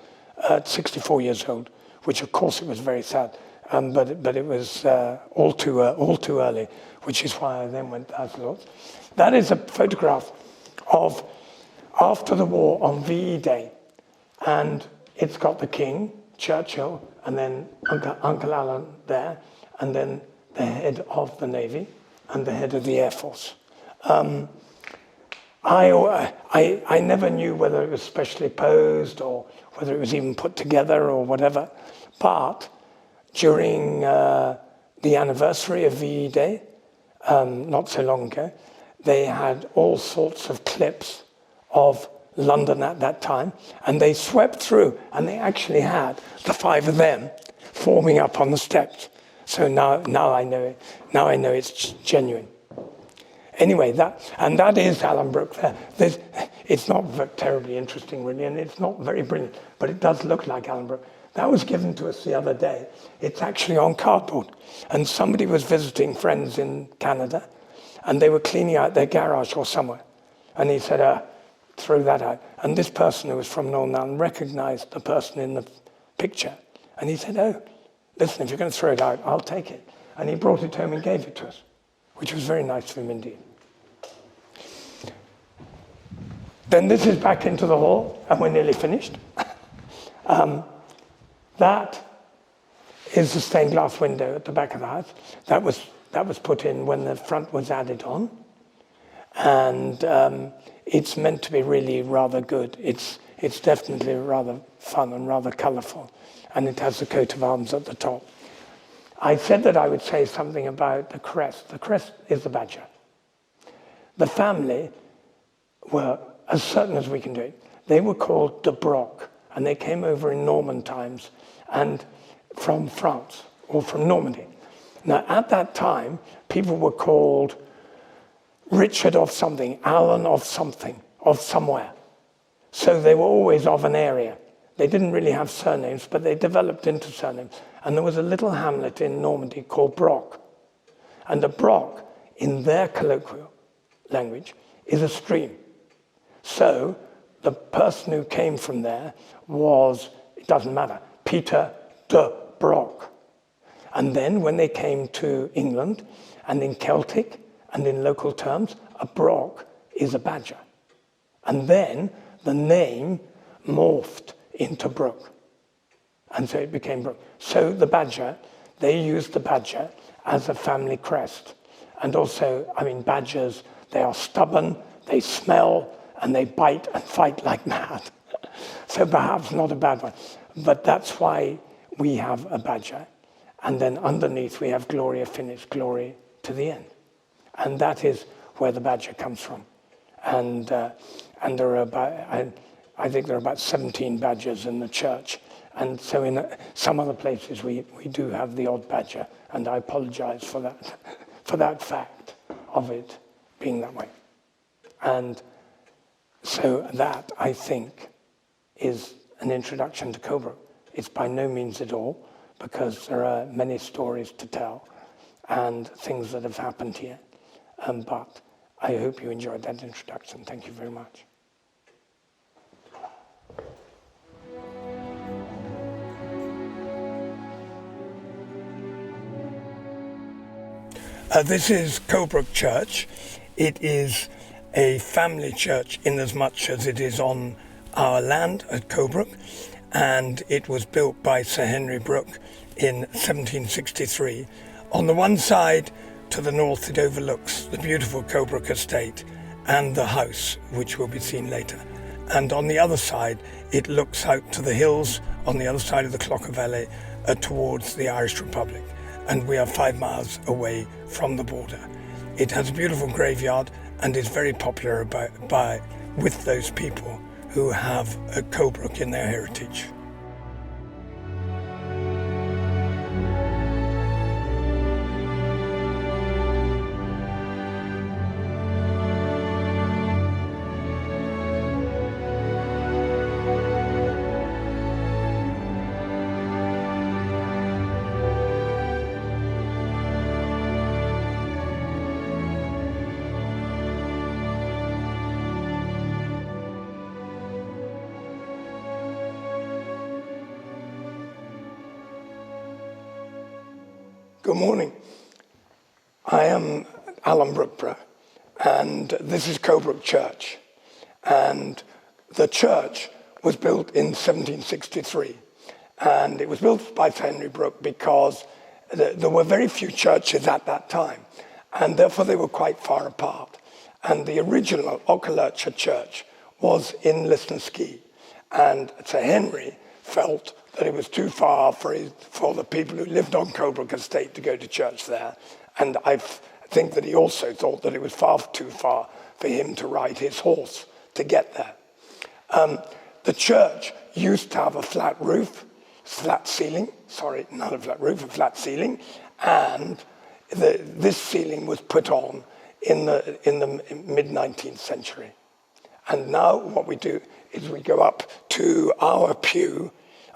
at 64 years old, which of course it was very sad. But it was all too early, which is why I then went to Basil. That is a photograph of after the war on VE Day, and it's got the King, Churchill, and then Uncle Alan there, and then the head of the Navy and the head of the Air Force. I never knew whether it was specially posed or whether it was even put together or whatever, but during the anniversary of VE Day, not so long ago, they had all sorts of clips of London at that time, and they swept through, and they actually had the 5 of them forming up on the steps. So now I know it. Now I know it's genuine. Anyway, that is Alanbrooke there. It's not terribly interesting, really, and it's not very brilliant, but it does look like Alanbrooke. That was given to us the other day. It's actually on cardboard. And somebody was visiting friends in Canada, and they were cleaning out their garage or somewhere. And he said, throw that out. And this person who was from Northern Ireland recognized the person in the picture. And he said, oh, listen, if you're going to throw it out, I'll take it. And he brought it home and gave it to us, which was very nice of him indeed. Then this is back into the hall, and we're nearly finished. That is the stained glass window at the back of the house. That was put in when the front was added on. And it's meant to be really rather good. It's definitely rather fun and rather colourful. And it has the coat of arms at the top. I said that I would say something about the crest. The crest is the badger. The family were, as certain as we can do it, they were called de Broque, and they came over in Norman times and from France or from Normandy. Now, at that time, people were called Richard of something, Alan of something, of somewhere. So they were always of an area. They didn't really have surnames, but they developed into surnames. And there was a little hamlet in Normandy called Brock. And a Brock, in their colloquial language, is a stream. So the person who came from there was, it doesn't matter, Peter de Brock. And then when they came to England, and in Celtic and in local terms, a Brock is a badger. And then the name morphed into Brooke. And so it became Brooke. So the badger, they used the badger as a family crest. And also, I mean, badgers, they are stubborn, they smell, and they bite and fight like mad. So perhaps not a bad one. But that's why we have a badger. And then underneath we have Gloria Finis, glory to the end. And that is where the badger comes from. And there are about, I think there are about 17 badgers in the church. And so in some other places we do have the odd badger. And I apologize for that fact of it being that way. And so that, I think, is an introduction to Colebrooke. It's by no means at all, because there are many stories to tell and things that have happened here. But I hope you enjoyed that introduction. Thank you very much. This is Colebrooke Church. It is a family church in as much as it is on our land at Colebrooke, and it was built by Sir Henry Brooke in 1763. On the one side, to the north, it overlooks the beautiful Colebrooke estate and the house, which will be seen later. And on the other side, it looks out to the hills on the other side of the Clocker Valley towards the Irish Republic. And we are 5 miles away from the border. It has a beautiful graveyard and is very popular with those people who have Colebrooke in their heritage. Good morning. I am Alan Brooke, and this is Colebrooke Church. And the church was built in 1763. And it was built by Henry Brooke because there were very few churches at that time, and therefore they were quite far apart. And the original Auchterarcher Church was in Listonskey. And Sir Henry felt that it was too far for the people who lived on Colebrooke Estate to go to church there. And I think that he also thought that it was far too far for him to ride his horse to get there. The church used to have a flat ceiling, and this ceiling was put on in the mid-19th century. And now what we do is we go up to our pew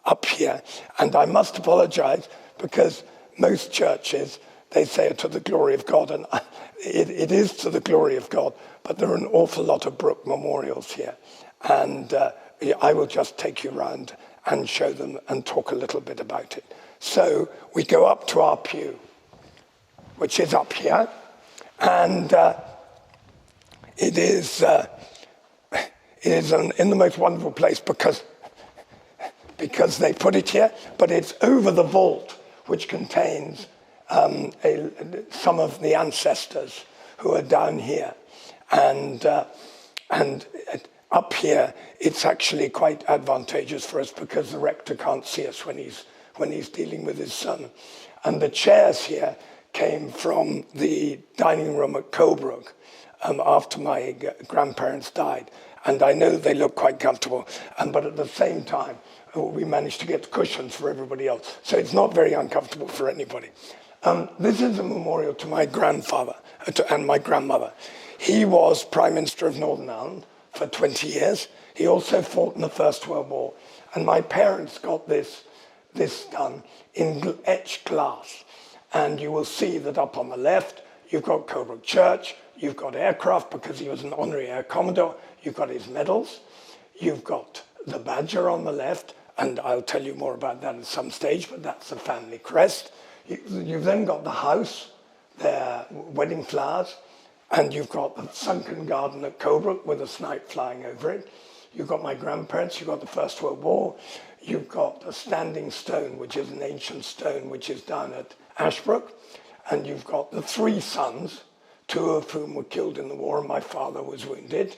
up here, and I must apologize because most churches, they say to the glory of God, and it is to the glory of God, but there are an awful lot of Brooke memorials here, and I will just take you around and show them and talk a little bit about it. So we go up to our pew, which is up here, and it is in the most wonderful place because they put it here, but it's over the vault, which contains some of the ancestors who are down here. And up here, it's actually quite advantageous for us because the rector can't see us when he's dealing with his son. And the chairs here came from the dining room at Colebrooke after my grandparents died. And I know they look quite comfortable, but at the same time, we managed to get cushions for everybody else. So it's not very uncomfortable for anybody. This is a memorial to my grandfather and my grandmother. He was Prime Minister of Northern Ireland for 20 years. He also fought in the First World War. And my parents got this done in etched glass. And you will see that up on the left, you've got Colebrooke Church, you've got aircraft because he was an honorary Air Commodore, you've got his medals, you've got the badger on the left, and I'll tell you more about that at some stage, but that's the family crest. You've then got the house, their wedding flowers, and you've got the sunken garden at Colebrooke with a snipe flying over it. You've got my grandparents, you've got the First World War, you've got a standing stone, which is an ancient stone, which is down at Ashbrook, and you've got the three sons, two of whom were killed in the war, and my father was wounded.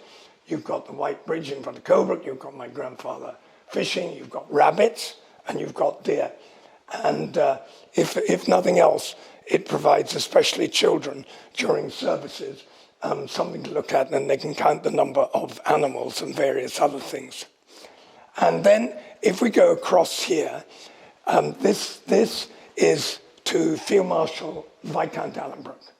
You've got the White Bridge in front of Colebrooke, you've got my grandfather fishing, you've got rabbits, and you've got deer. And if nothing else, it provides, especially children during services, something to look at, and they can count the number of animals and various other things. And then if we go across here, this is to Field Marshal Viscount Alanbrooke.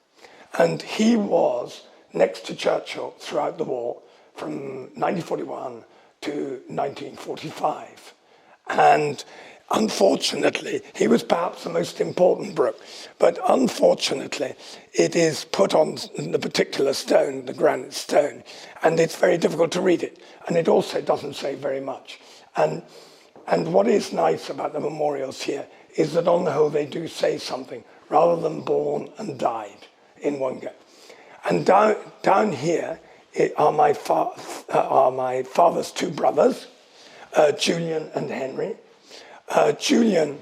And he was next to Churchill throughout the war from 1941 to 1945. And unfortunately, he was perhaps the most important Brooke, but unfortunately, it is put on the particular stone, the granite stone, and it's very difficult to read it. And it also doesn't say very much. And what is nice about the memorials here is that on the whole, they do say something, rather than born and died. in one go. And down here are my father's two brothers, Julian and Henry. Julian,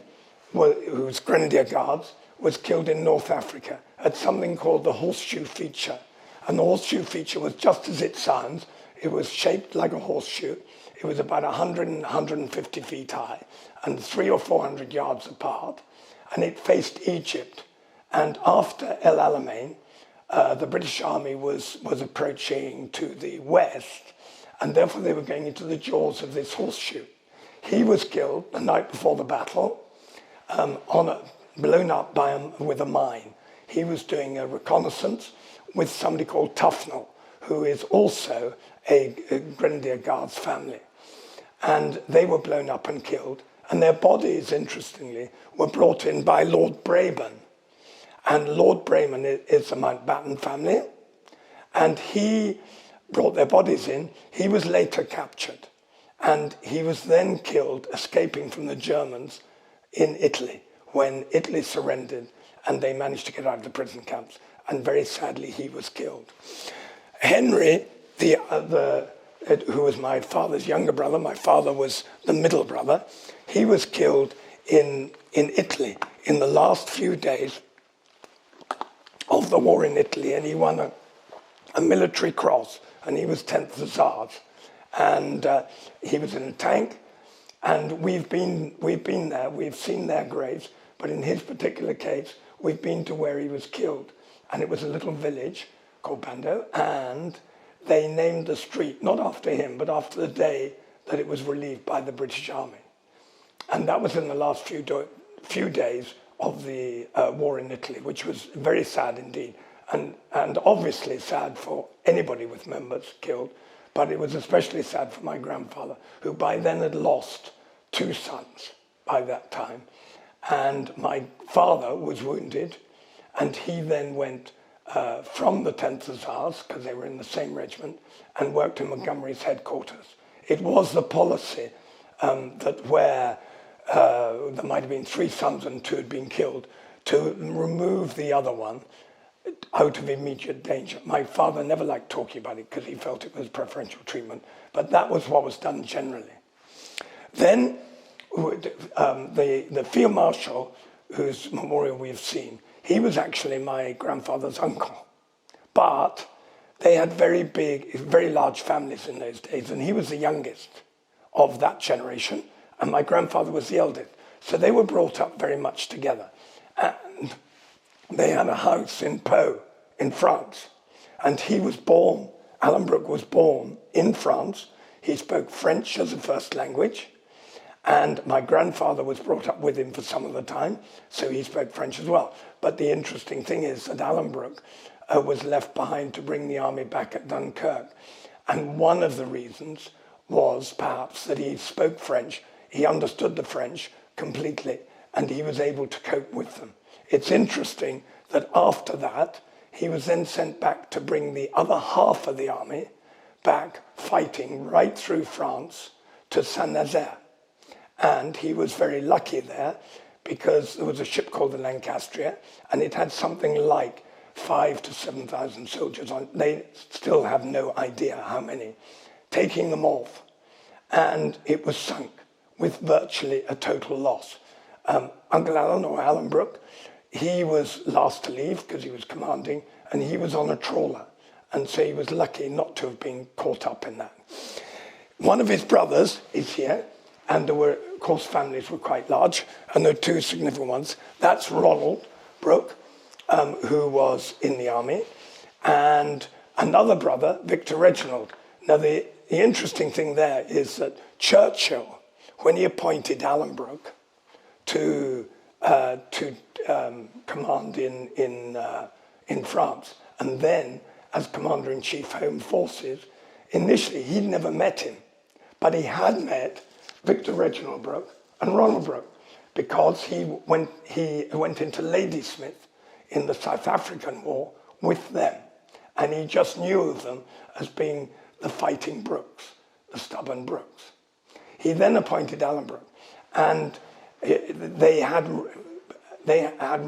who's Grenadier Guards, was killed in North Africa at something called the Horseshoe Feature. And the Horseshoe Feature was just as it sounds. It was shaped like a horseshoe. It was about 100 and 150 feet high and 300 or 400 yards apart. And it faced Egypt. And after El Alamein, the British Army was approaching to the west, and therefore they were going into the jaws of this horseshoe. He was killed the night before the battle, blown up with a mine. He was doing a reconnaissance with somebody called Tufnell, who is also a Grenadier Guards family. And they were blown up and killed, and their bodies, interestingly, were brought in by Lord Brabourne. And Lord Brabourne is a Mountbatten family, and he brought their bodies in. He was later captured, and he was then killed, escaping from the Germans in Italy, when Italy surrendered, and they managed to get out of the prison camps. And very sadly, he was killed. Henry, who was my father's younger brother, my father was the middle brother, he was killed in Italy in the last few days of the war in Italy, and he won a military cross, and he was 10th Hussars, and he was in a tank, and we've been there, we've seen their graves, but in his particular case, we've been to where he was killed, and it was a little village called Bando, and they named the street, not after him, but after the day that it was relieved by the British Army. And that was in the last few days of the war in Italy, which was very sad indeed, and obviously sad for anybody with members killed, but it was especially sad for my grandfather, who by then had lost 2 sons by that time. And my father was wounded, and he then went from the 10th Hussars, because they were in the same regiment, and worked in Montgomery's headquarters. It was the policy that where there might have been 3 sons and 2 had been killed, to remove the other one out of immediate danger. My father never liked talking about it because he felt it was preferential treatment, but that was what was done generally. Then the Field Marshal, whose memorial we've seen, he was actually my grandfather's uncle, but they had very large families in those days, and he was the youngest of that generation, and my grandfather was the eldest. So they were brought up very much together. And they had a house in Pau, in France. And he was born, Alanbrooke was born in France. He spoke French as a first language. And my grandfather was brought up with him for some of the time, so he spoke French as well. But the interesting thing is that Alanbrooke was left behind to bring the army back at Dunkirk. And one of the reasons was perhaps that he spoke French. He understood the French completely, and he was able to cope with them. It's interesting that after that, he was then sent back to bring the other half of the army back, fighting right through France to Saint-Nazaire. And he was very lucky there, because there was a ship called the Lancastria, and it had something like 5,000 to 7,000 soldiers on. They still have no idea how many, taking them off. And it was sunk with virtually a total loss. Uncle Alan, or Alan Brooke, he was last to leave because he was commanding, and he was on a trawler. And so he was lucky not to have been caught up in that. One of his brothers is here, and there were, of course, families were quite large, and there are 2 significant ones. That's Ronald Brooke, who was in the army, and another brother, Victor Reginald. Now, the interesting thing there is that Churchill, when he appointed Alanbrooke to command in France, and then as Commander-in-Chief Home Forces, initially he'd never met him, but he had met Victor Reginald Brooke and Ronald Brooke, because he went into Ladysmith in the South African War with them, and he just knew of them as being the fighting Brookes, the stubborn Brookes. He then appointed Alanbrooke, and they had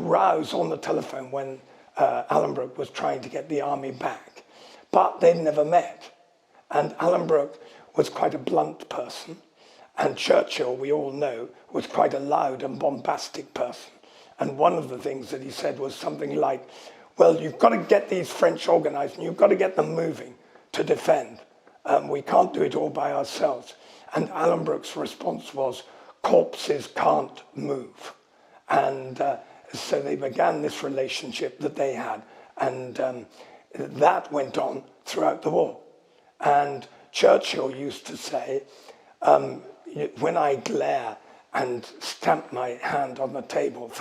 rows on the telephone when Alanbrooke was trying to get the army back. But they'd never met. And Alanbrooke was quite a blunt person. And Churchill, we all know, was quite a loud and bombastic person. And one of the things that he said was something like, well, you've got to get these French organized and you've got to get them moving to defend. We can't do it all by ourselves. And Alanbrooke's response was, corpses can't move. And so they began this relationship that they had. And that went on throughout the war. And Churchill used to say, when I glare and thump my hand on the table at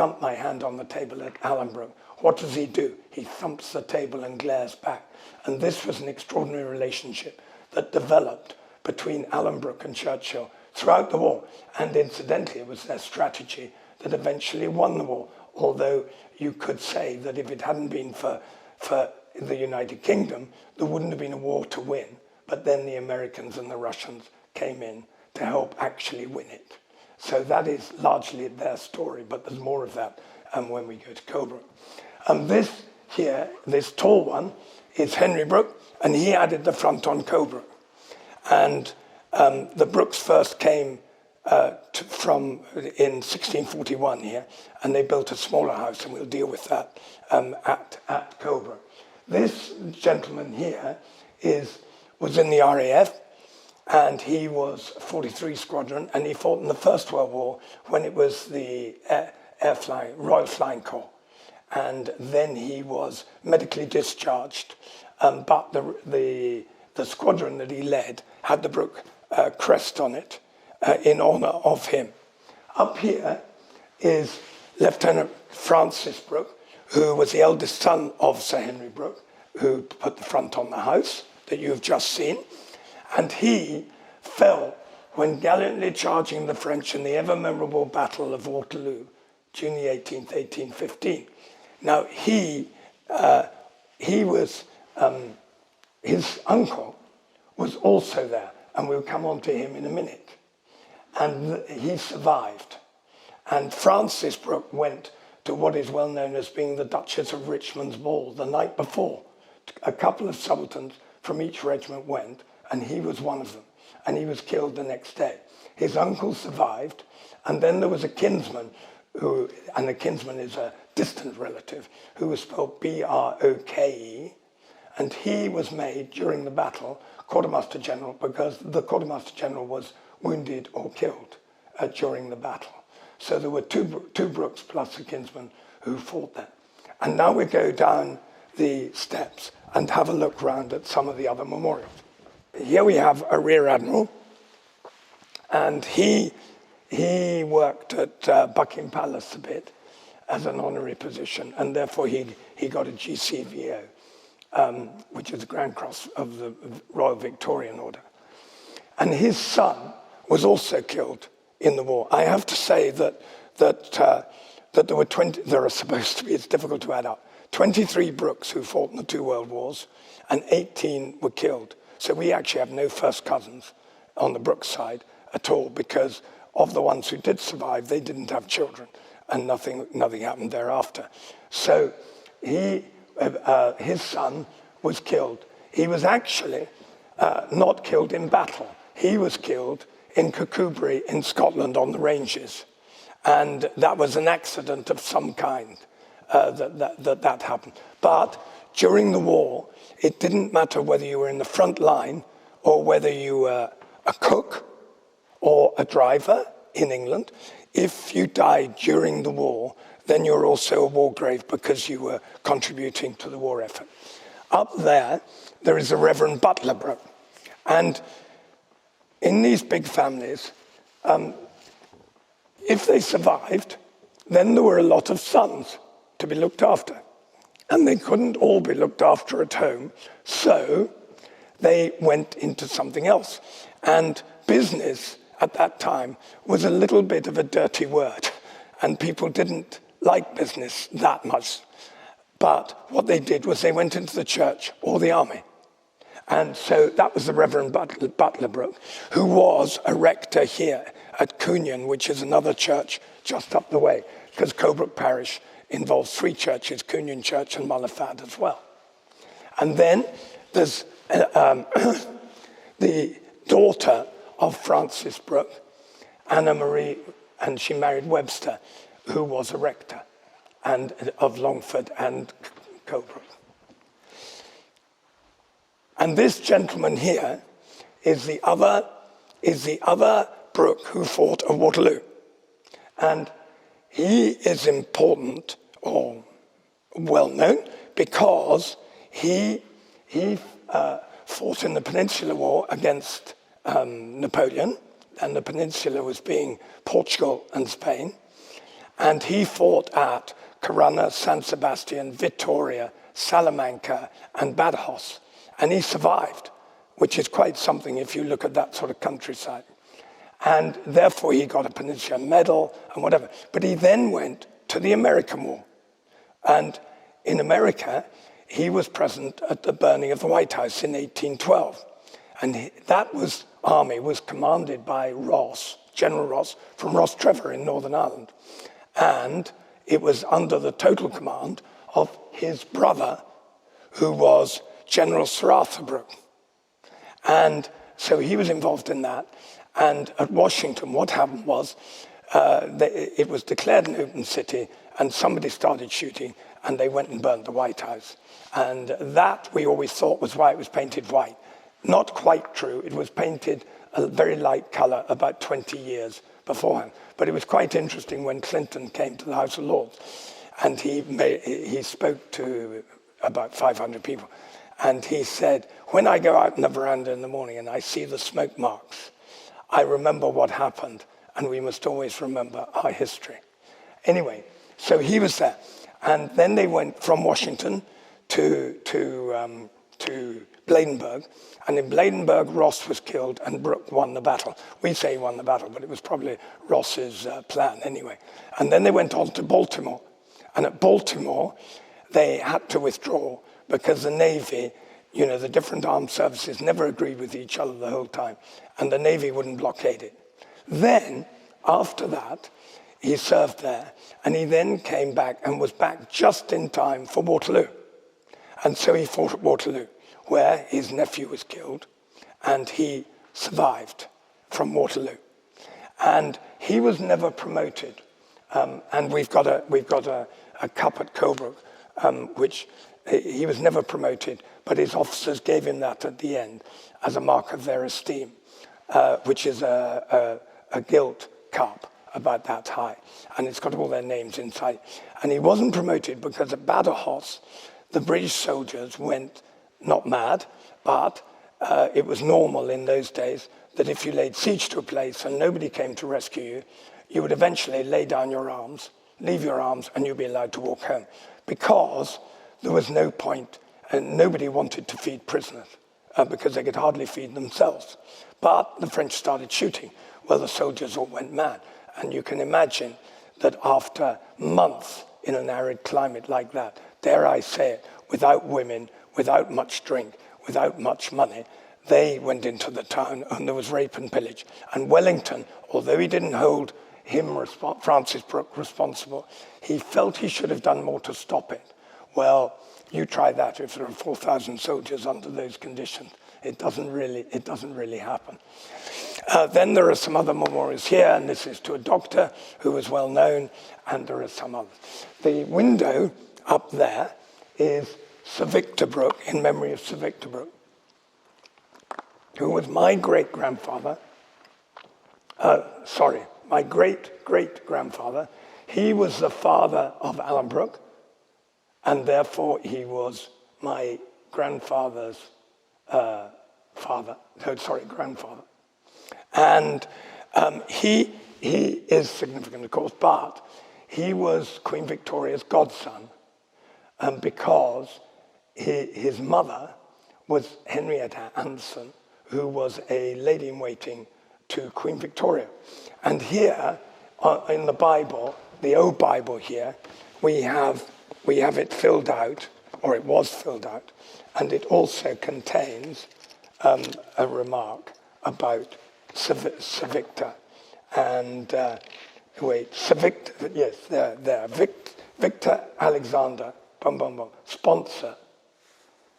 Alanbrooke, what does he do? He thumps the table and glares back. And this was an extraordinary relationship that developed between Alanbrooke and Churchill throughout the war. And incidentally, it was their strategy that eventually won the war. Although you could say that if it hadn't been for the United Kingdom, there wouldn't have been a war to win. But then the Americans and the Russians came in to help actually win it. So that is largely their story, but there's more of that when we go to Colebrooke. This here, this tall one, is Henry Brooke, and he added the front on Colebrooke. And the Brookes first came from in 1641 here, and they built a smaller house, and we'll deal with that at Colebrooke. This gentleman here was in the RAF, and he was 43 Squadron, and he fought in the First World War when it was the Royal Flying Corps. And then he was medically discharged, but the squadron that he led had the Brooke crest on it in honor of him. Up here is Lieutenant Francis Brooke, who was the eldest son of Sir Henry Brooke, who put the front on the house that you've just seen. And he fell when gallantly charging the French in the ever-memorable Battle of Waterloo, June the 18th, 1815. Now, his uncle was also there, and we'll come on to him in a minute. And he survived. And Francis Brooke went to what is well known as being the Duchess of Richmond's ball the night before. A couple of subalterns from each regiment went, and he was one of them. And he was killed the next day. His uncle survived, and then there was a kinsman, and the kinsman is a distant relative, who was spelled Broke, and he was made, during the battle, Quartermaster General, because the Quartermaster General was wounded or killed during the battle. So there were two Brookes plus a kinsman who fought there. And now we go down the steps and have a look round at some of the other memorials. Here we have a Rear Admiral, and he worked at Buckingham Palace a bit as an honorary position, and therefore he got a GCVO, which is the Grand Cross of the Royal Victorian Order. And his son was also killed in the war. I have to say that there were 20, there are supposed to be, it's difficult to add up, 23 Brookes who fought in the two world wars, and 18 were killed. So we actually have no first cousins on the Brooke side at all, because of the ones who did survive, they didn't have children, and nothing happened thereafter. So his son was killed. He was actually not killed in battle. He was killed in Colebrooke in Scotland on the ranges. And that was an accident of some kind that happened. But during the war, it didn't matter whether you were in the front line or whether you were a cook or a driver in England. If you died during the war, then you're also a war grave because you were contributing to the war effort. Up there is a Reverend Butler Brooke. And in these big families, if they survived, then there were a lot of sons to be looked after. And they couldn't all be looked after at home, so they went into something else. And business at that time was a little bit of a dirty word, and people didn't like business that much. But what they did was they went into the church or the army. And so that was the Reverend Butler Brooke, who was a rector here at Cunion, which is another church just up the way. because Colebrooke Parish involves 3 churches, Cunion Church and Mullifad as well. And then there's the daughter of Francis Brooke, Anna Marie, and she married Webster, who was a rector and of Longford and Colebrooke. And this gentleman here is the other Brooke who fought at Waterloo. And he is important or well known because he fought in the Peninsular War against Napoleon, and the Peninsula was being Portugal and Spain. And he fought at Corunna, San Sebastian, Vitoria, Salamanca, and Badajoz. And he survived, which is quite something if you look at that sort of countryside. And therefore he got a Peninsula Medal and whatever. But he then went to the American War. And in America, he was present at the burning of the White House in 1812. And that army was commanded by Ross, General Ross, from Ross Trevor in Northern Ireland. And it was under the total command of his brother, who was General Sir Arthur Brooke. And so he was involved in that. And at Washington, what happened was, it was declared an open city, and somebody started shooting, and they went and burned the White House. And that we always thought was why it was painted white. Not quite true. It was painted a very light color about 20 years beforehand. But it was quite interesting when Clinton came to the House of Lords, and he spoke to about 500 people. And he said, when I go out in the veranda in the morning and I see the smoke marks, I remember what happened, and we must always remember our history. Anyway, so he was there. And then they went from Washington to Bladenburg. And in Bladenburg, Ross was killed and Brooke won the battle. We say he won the battle, but it was probably Ross's plan anyway. And then they went on to Baltimore. And at Baltimore, they had to withdraw because the Navy, the different armed services never agreed with each other the whole time, and the Navy wouldn't blockade it. Then, after that, he served there, and he then came back and was back just in time for Waterloo. And so he fought at Waterloo, where his nephew was killed, and he survived from Waterloo. And he was never promoted. And we've got a cup at Colebrooke, which he was never promoted, but his officers gave him that at the end as a mark of their esteem, which is a gilt cup about that high, and it's got all their names inside. And he wasn't promoted because at Badajoz, the British soldiers went not mad, but it was normal in those days that if you laid siege to a place and nobody came to rescue you, you would eventually lay down your arms, leave your arms, and you'd be allowed to walk home, because there was no point, and nobody wanted to feed prisoners because they could hardly feed themselves. But the French started shooting. Well, the soldiers all went mad. And you can imagine that after months in an arid climate like that, dare I say it, without women, without much drink, without much money, they went into the town and there was rape and pillage. And Wellington, although he didn't hold Francis Brooke responsible, he felt he should have done more to stop it. Well, you try that if there are 4,000 soldiers under those conditions. It doesn't really happen. Then there are some other memorials here, and this is to a doctor who was well known, and there are some others. The window up there is Sir Victor Brooke, in memory of Sir Victor Brooke, who was my great-grandfather. My great-great-grandfather. He was the father of Alanbrooke, and therefore he was my grandfather's grandfather. And he is significant, of course, but he was Queen Victoria's godson because his mother was Henrietta Anderson, who was a lady-in-waiting to Queen Victoria. And here, in the Bible, the old Bible here, we have it filled out, or it was filled out, and it also contains a remark about Sir Victor. And wait, Sir Victor, yes, there. Victor Alexander, sponsor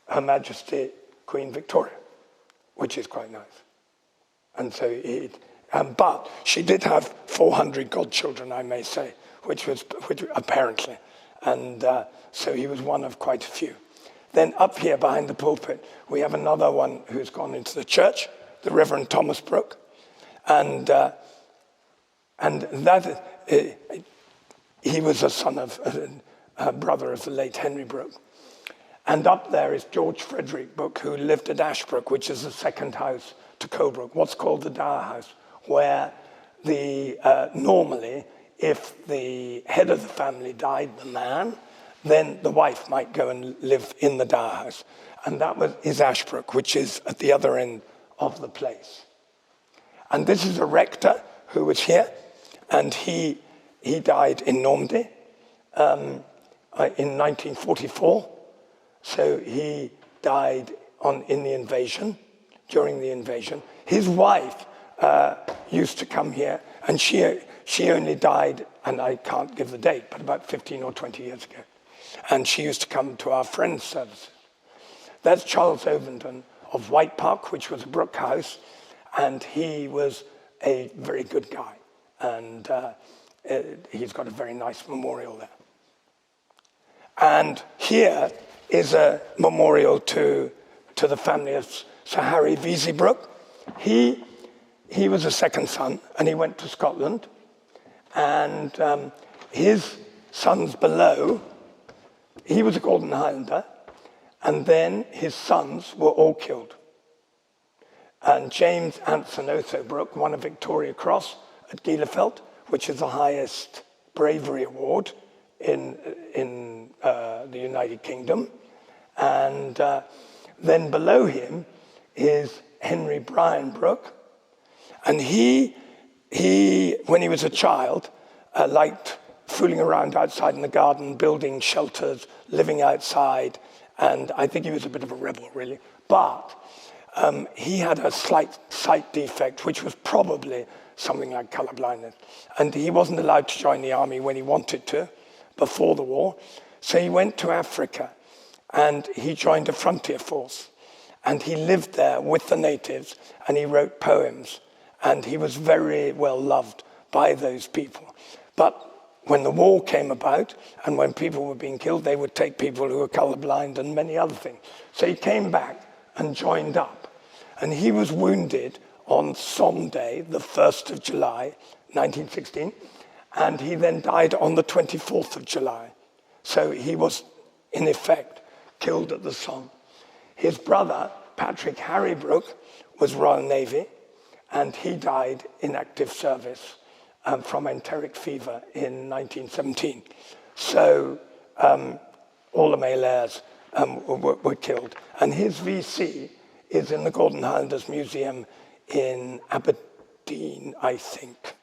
Her Majesty Queen Victoria, which is quite nice. And so but she did have 400 godchildren, I may say, which apparently, and so he was one of quite a few. Then up here behind the pulpit, we have another one who's gone into the church, the Reverend Thomas Brooke, and that he was a son of a brother of the late Henry Brooke. And up there is George Frederick Brooke, who lived at Ashbrook, which is the second house to Colebrooke, what's called the Dower House, where normally, if the head of the family died, the man, then the wife might go and live in the Dower House. And that is Ashbrook, which is at the other end of the place. And this is a rector who was here, and he died in Normandy in 1944. So he died in the invasion, during the invasion. His wife used to come here, and she only died, and I can't give the date, but about 15 or 20 years ago. And she used to come to our friends' services. That's Charles Ovenden of White Park, which was a Brooke house, and he was a very good guy. And he's got a very nice memorial there. And here is a memorial to the family of Sir Harry Vesey Brooke. He was a second son, and he went to Scotland. And his sons below, he was a Golden Highlander, and then his sons were all killed. And James Anson Otho Brooke won a Victoria Cross at Gielefeld, which is the highest bravery award in the United Kingdom. And then below him is Henry Brian Brooke. And he when he was a child, liked fooling around outside in the garden, building shelters, living outside. And I think he was a bit of a rebel, really. But he had a slight sight defect, which was probably something like colorblindness. And he wasn't allowed to join the army when he wanted to, before the war. So he went to Africa, and he joined a frontier force. And he lived there with the natives, and he wrote poems. And he was very well loved by those people. But when the war came about, and when people were being killed, they would take people who were colorblind and many other things. So he came back and joined up. And he was wounded on Somme Day, the 1st of July, 1916. And he then died on the 24th of July. So he was, in effect, killed at the Somme. His brother, Patrick Harry Brooke, was Royal Navy, and he died in active service from enteric fever in 1917. So all the male heirs were killed. And his VC is in the Golden Highlanders Museum in Aberdeen, I think.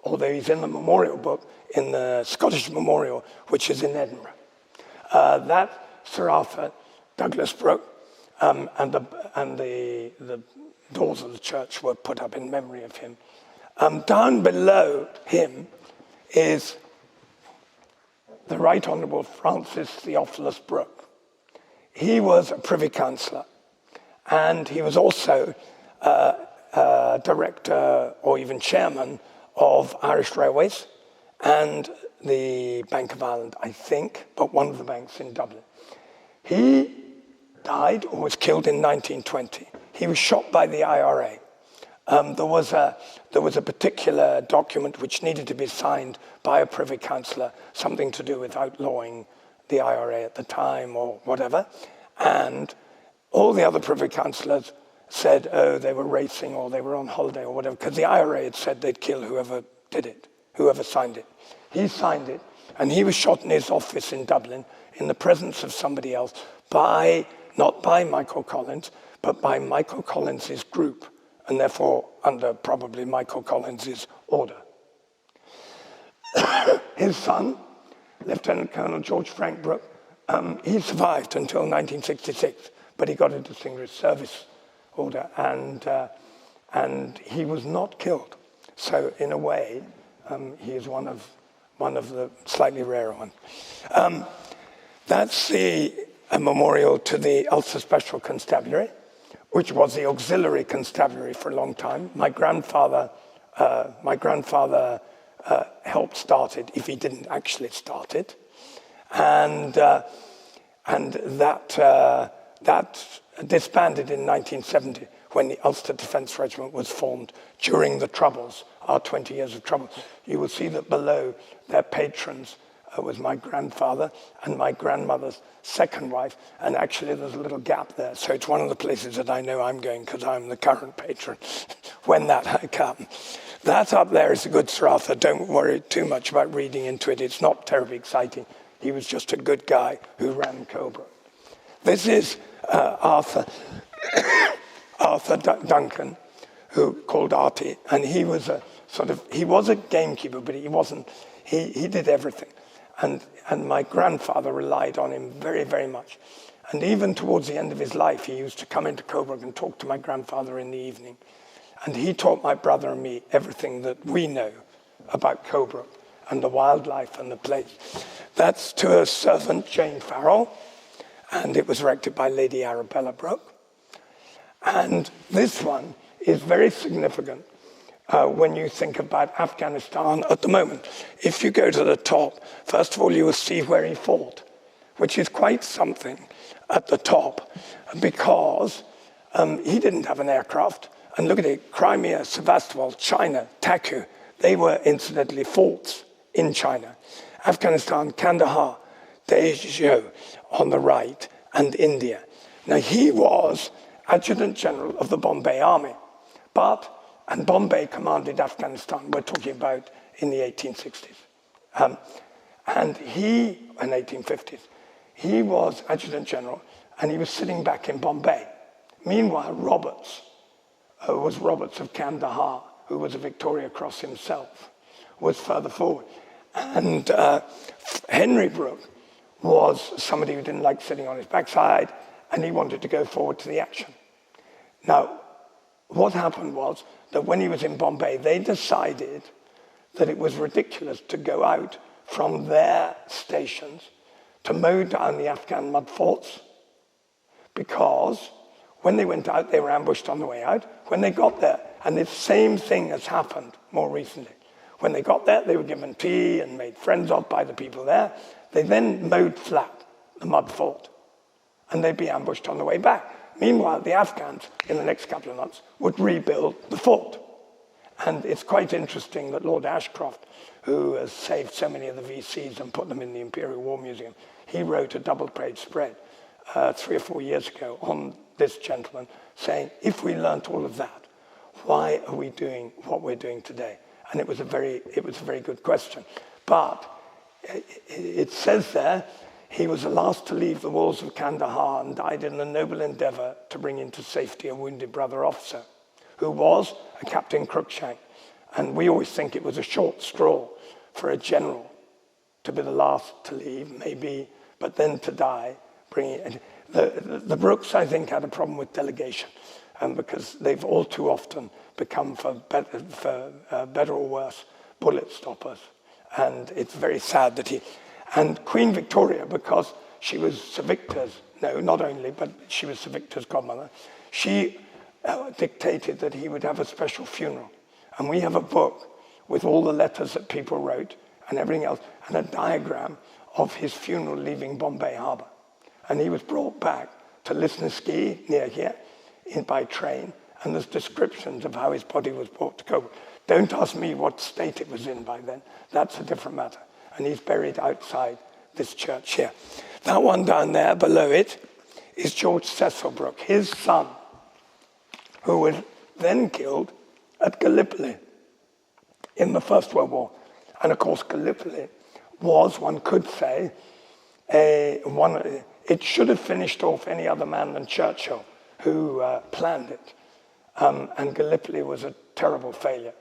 Although he's in the memorial book, in the Scottish Memorial, which is in Edinburgh. That Sir Arthur Douglas Brooke, and the doors of the church were put up in memory of him. Down below him is the Right Honourable Francis Theophilus Brooke. He was a Privy Councillor, and he was also director or even chairman of Irish Railways and the Bank of Ireland, I think, but one of the banks in Dublin. He died or was killed in 1920. He was shot by the IRA. There was a particular document which needed to be signed by a Privy Councillor, something to do with outlawing the IRA at the time or whatever. And all the other Privy Councillors said, oh, they were racing or they were on holiday or whatever, because the IRA had said they'd kill whoever did it, whoever signed it. He signed it, and he was shot in his office in Dublin in the presence of somebody else not by Michael Collins, but by Michael Collins's group, and therefore under probably Michael Collins's order. His son, Lieutenant Colonel George Frank Brooke, he survived until 1966, but he got a distinguished service order, and he was not killed. So in a way, He is one of the slightly rarer ones. That's a memorial to the Ulster Special Constabulary, which was the auxiliary constabulary for a long time. My grandfather helped start it, if he didn't actually start it, and that disbanded in 1970 when the Ulster Defence Regiment was formed during the Troubles, our 20 years of trouble. You will see that below their patrons was my grandfather and my grandmother's second wife, and actually there's a little gap there. So it's one of the places that I know I'm going because I'm the current patron when that happened. That up there is a good Sir Arthur. Don't worry too much about reading into it. It's not terribly exciting. He was just a good guy who ran Colebrooke. This is Arthur Duncan, who called Artie, and he was a gamekeeper, but he did everything. And my grandfather relied on him very, very much. And even towards the end of his life, he used to come into Colebrooke and talk to my grandfather in the evening. And he taught my brother and me everything that we know about Colebrooke and the wildlife and the place. That's to her servant, Jane Farrell, and it was erected by Lady Arabella Brooke. And this one is very significant when you think about Afghanistan at the moment. If you go to the top, first of all, you will see where he fought, which is quite something at the top, because he didn't have an aircraft. And look at it, Crimea, Sevastopol, China, Taku, they were incidentally forts in China. Afghanistan, Kandahar, Dezhou on the right, and India. Now, he was Adjutant General of the Bombay Army, and Bombay commanded Afghanistan, we're talking about in the 1860s. And he, in 1850s, he was Adjutant General, and he was sitting back in Bombay. Meanwhile, Roberts of Kandahar, who was a Victoria Cross himself, was further forward. And Henry Brooke was somebody who didn't like sitting on his backside, and he wanted to go forward to the action. Now, what happened was that when he was in Bombay, they decided that it was ridiculous to go out from their stations to mow down the Afghan mud forts, because when they went out, they were ambushed on the way out. When they got there, and the same thing has happened more recently. When they got there, they were given tea and made friends of by the people there. They then mowed flat the mud fort, and they'd be ambushed on the way back. Meanwhile, the Afghans, in the next couple of months, would rebuild the fort. And it's quite interesting that Lord Ashcroft, who has saved so many of the VCs and put them in the Imperial War Museum, he wrote a double-page spread 3 or 4 years ago on this gentleman, saying, if we learnt all of that, why are we doing what we're doing today? And it was a very good question. But it says there, he was the last to leave the walls of Kandahar and died in a noble endeavour to bring into safety a wounded brother officer, who was a Captain Cruikshank. And we always think it was a short straw for a general to be the last to leave, maybe, but then to die. The Brookes, I think, had a problem with delegation, because they've all too often become, for better or worse, bullet stoppers. And it's very sad that and Queen Victoria, because she was Sir Victor's, no, not only, but she was Sir Victor's godmother, she dictated that he would have a special funeral. And we have a book with all the letters that people wrote and everything else, and a diagram of his funeral leaving Bombay Harbour. And he was brought back to Lisnaskey, near here, by train, and there's descriptions of how his body was brought to Colebrooke. Don't ask me what state it was in by then. That's a different matter. And he's buried outside this church here. That one down there below it is George Cecil Brooke, his son, who was then killed at Gallipoli in the First World War. And of course, Gallipoli was, one could say, it should have finished off any other man than Churchill, who planned it. And Gallipoli was a terrible failure.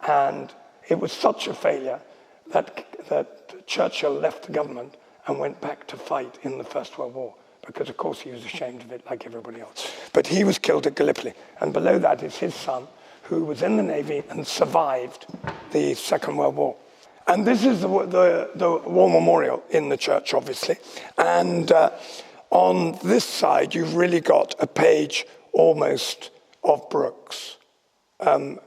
And it was such a failure that Churchill left the government and went back to fight in the First World War, because of course he was ashamed of it like everybody else. But he was killed at Gallipoli. And below that is his son, who was in the Navy and survived the Second World War. And this is the war memorial in the church, obviously. And on this side, you've really got a page almost of Brooks. And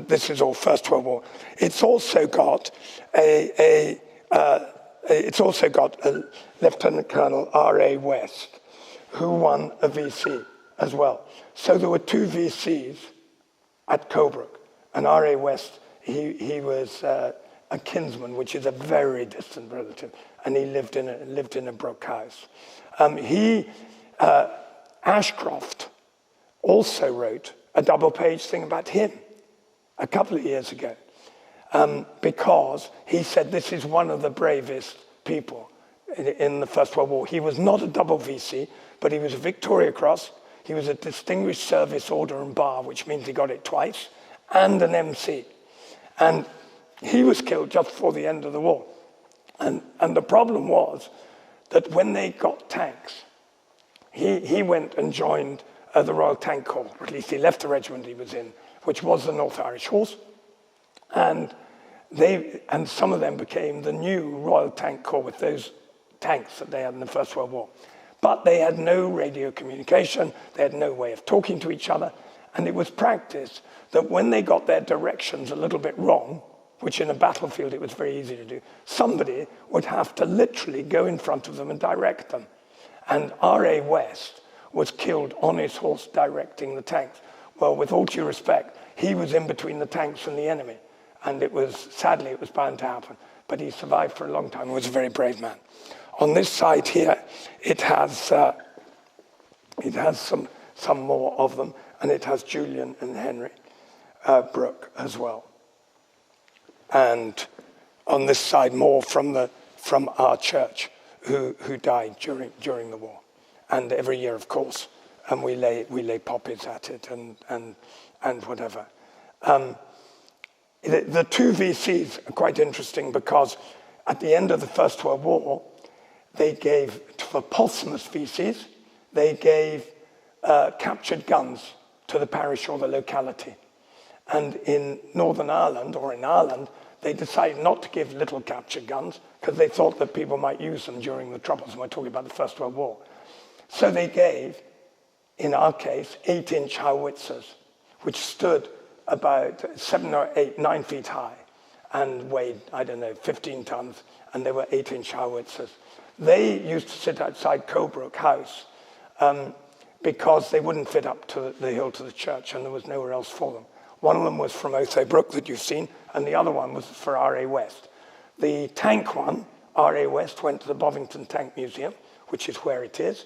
this is all First World War. It's also got a Lieutenant Colonel R.A. West, who won a VC as well. So there were two VCs at Colebrooke. And R.A. West, he was a kinsman, which is a very distant relative, and he lived in a Brooke house. Ashcroft also wrote a double-page thing about him a couple of years ago, because he said this is one of the bravest people in the First World War. He was not a double VC, but he was a Victoria Cross. He was a Distinguished Service Order and Bar, which means he got it twice, and an MC. And he was killed just before the end of the war. And the problem was that when they got tanks, he went and joined the Royal Tank Corps, or at least he left the regiment he was in, which was the North Irish Horse. And some of them became the new Royal Tank Corps with those tanks that they had in the First World War. But they had no radio communication, they had no way of talking to each other, and it was practiced that when they got their directions a little bit wrong, which in a battlefield it was very easy to do, somebody would have to literally go in front of them and direct them. And R.A. West was killed on his horse directing the tanks. Well, with all due respect, he was in between the tanks and the enemy. And sadly, it was bound to happen. But he survived for a long time and was a very brave man. On this side here, it has some more of them, and it has Julian and Henry Brooke as well. And on this side, more from our church who died during the war. And every year, of course, and we lay poppies at it and whatever. The two VCs are quite interesting because at the end of the First World War, they gave, for posthumous VCs, they gave captured guns to the parish or the locality. And in Northern Ireland, or in Ireland, they decided not to give little captured guns because they thought that people might use them during the Troubles, and we're talking about the First World War. So they gave, in our case, 8-inch howitzers, which stood about 7 or 8, 9 feet high and weighed, 15 tons, and they were 8-inch howitzers. They used to sit outside Colebrooke House because they wouldn't fit up to the hill to the church, and there was nowhere else for them. One of them was from Otho Brooke that you've seen, and the other one was for R.A. West. The tank one, R.A. West, went to the Bovington Tank Museum, which is where it is,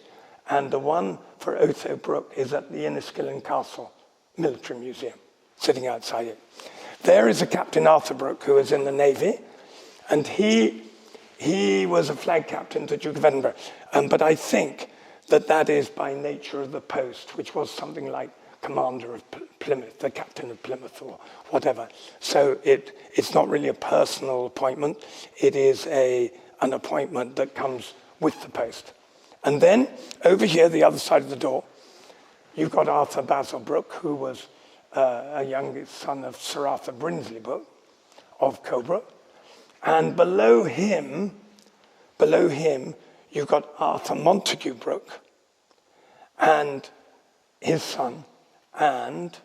and the one for Otho Brooke is at the Enniskillen Castle Military Museum, sitting outside it. There is a Captain Arthur Brooke who was in the Navy, and he was a flag captain to Duke of Edinburgh. But I think that is by nature of the post, which was something like commander of Plymouth, the captain of Plymouth or whatever. So it's not really a personal appointment. It is an appointment that comes with the post. And then over here, the other side of the door, you've got Arthur Basil Brooke, who was a young son of Sir Arthur Brinsley Brooke of Colebrooke. And below him, you've got Arthur Montague Brooke and his son, and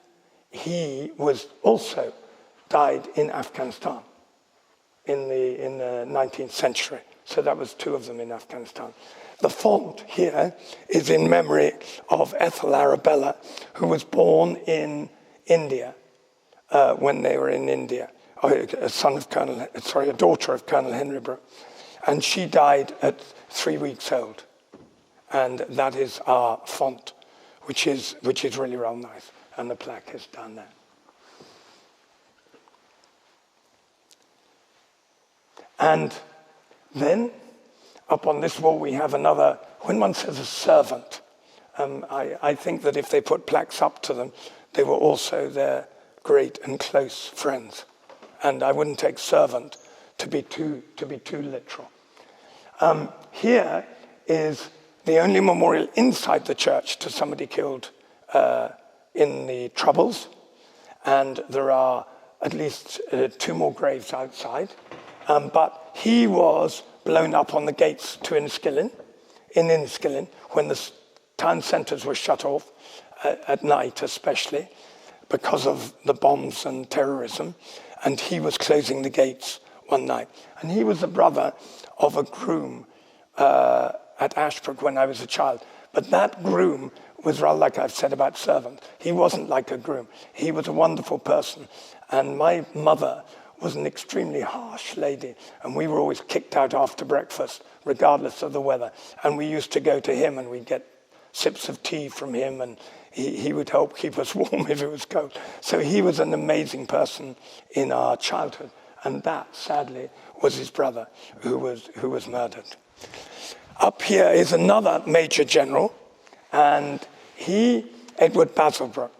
he was also died in Afghanistan in the 19th century. So that was two of them in Afghanistan. The font here is in memory of Ethel Arabella, who was born in India when they were in India. A daughter of Colonel Henry Brooke. And she died at 3 weeks old. And that is our font, which is really real nice. And the plaque is down there. And then up on this wall we have another, when one says a servant, I think that if they put plaques up to them, they were also their great and close friends. And I wouldn't take servant to be too literal. Here is the only memorial inside the church to somebody killed in the Troubles. and there are at least 2 more graves outside. But he was blown up on the gates to Enniskillen, when the town centres were shut off at night especially because of the bombs and terrorism, and he was closing the gates one night. And he was the brother of a groom at Ashbrook when I was a child. But that groom was rather like I've said about servants. He wasn't like a groom. He was a wonderful person. And my mother was an extremely harsh lady, and we were always kicked out after breakfast, regardless of the weather. And we used to go to him, and we'd get sips of tea from him, and he would help keep us warm if it was cold. So he was an amazing person in our childhood. And that, sadly, was his brother who was murdered. Up here is another major general, and Edward Basil Brooke,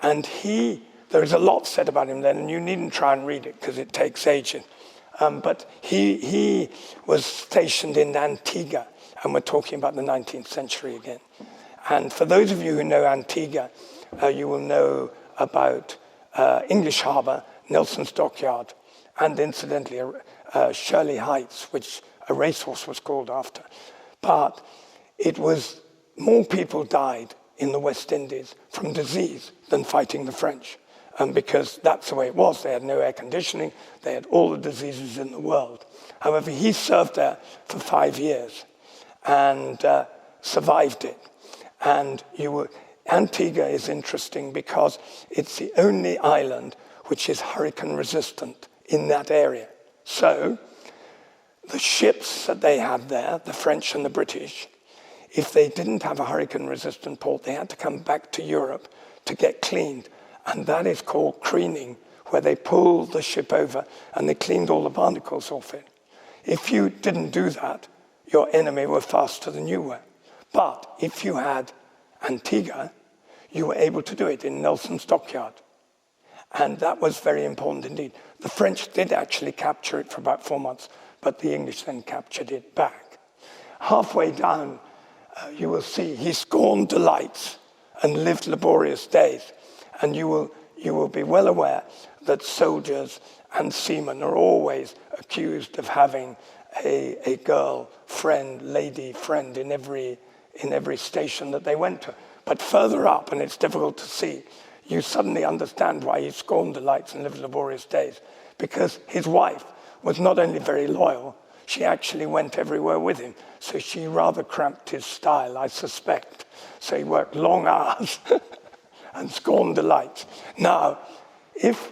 and there is a lot said about him then, and you needn't try and read it because it takes ages. But he was stationed in Antigua, and we're talking about the 19th century again. And for those of you who know Antigua, you will know about English Harbour, Nelson's Dockyard, and incidentally, Shirley Heights, which a racehorse was called after. But it was more people died in the West Indies from disease than fighting the French. Because that's the way it was. They had no air conditioning. They had all the diseases in the world. However, he served there for 5 years and survived it. And Antigua is interesting because it's the only island which is hurricane resistant in that area. So the ships that they had there, the French and the British, if they didn't have a hurricane resistant port, they had to come back to Europe to get cleaned. And that is called creening, where they pulled the ship over and they cleaned all the barnacles off it. If you didn't do that, your enemy were faster than you were. But if you had Antigua, you were able to do it in Nelson's Dockyard. And that was very important indeed. The French did actually capture it for about 4 months, but the English then captured it back. Halfway down, you will see he scorned delights and lived laborious days. And you will be well aware that soldiers and seamen are always accused of having a girl friend, lady friend in every station that they went to. But further up, and it's difficult to see, you suddenly understand why he scorned delights and lived laborious days. Because his wife was not only very loyal, she actually went everywhere with him. So she rather cramped his style, I suspect. So he worked long hours and scorned delights. Now, if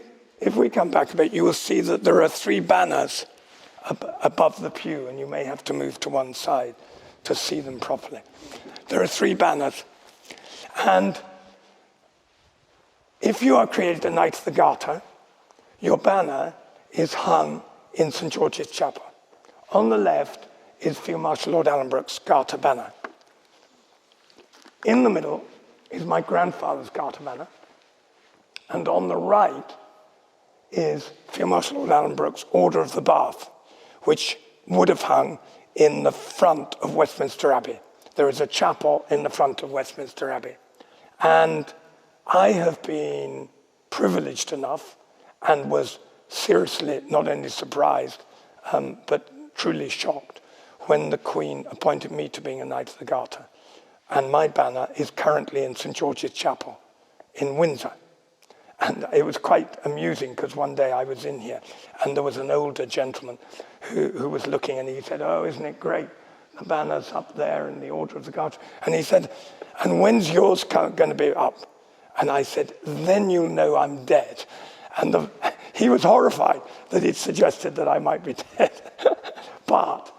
we come back a bit, you will see that there are 3 banners above the pew, and you may have to move to one side to see them properly. There are 3 banners. And if you are created a Knight of the Garter, your banner is hung in St. George's Chapel. On the left is Field Marshal Lord Alanbrooke's Garter banner. In the middle is my grandfather's Garter banner. And on the right is Field Marshal Lord Alanbrooke's Order of the Bath, which would have hung in the front of Westminster Abbey. There is a chapel in the front of Westminster Abbey. And I have been privileged enough and was seriously not only surprised, but truly shocked when the Queen appointed me to being a Knight of the Garter. And my banner is currently in St. George's Chapel in Windsor. And it was quite amusing because one day I was in here and there was an older gentleman who was looking, and he said, "Oh, isn't it great? The banner's up there in the Order of the Garter." And he said, "And when's yours going to be up?" And I said, "Then you'll know I'm dead." And he was horrified that he'd suggested that I might be dead. But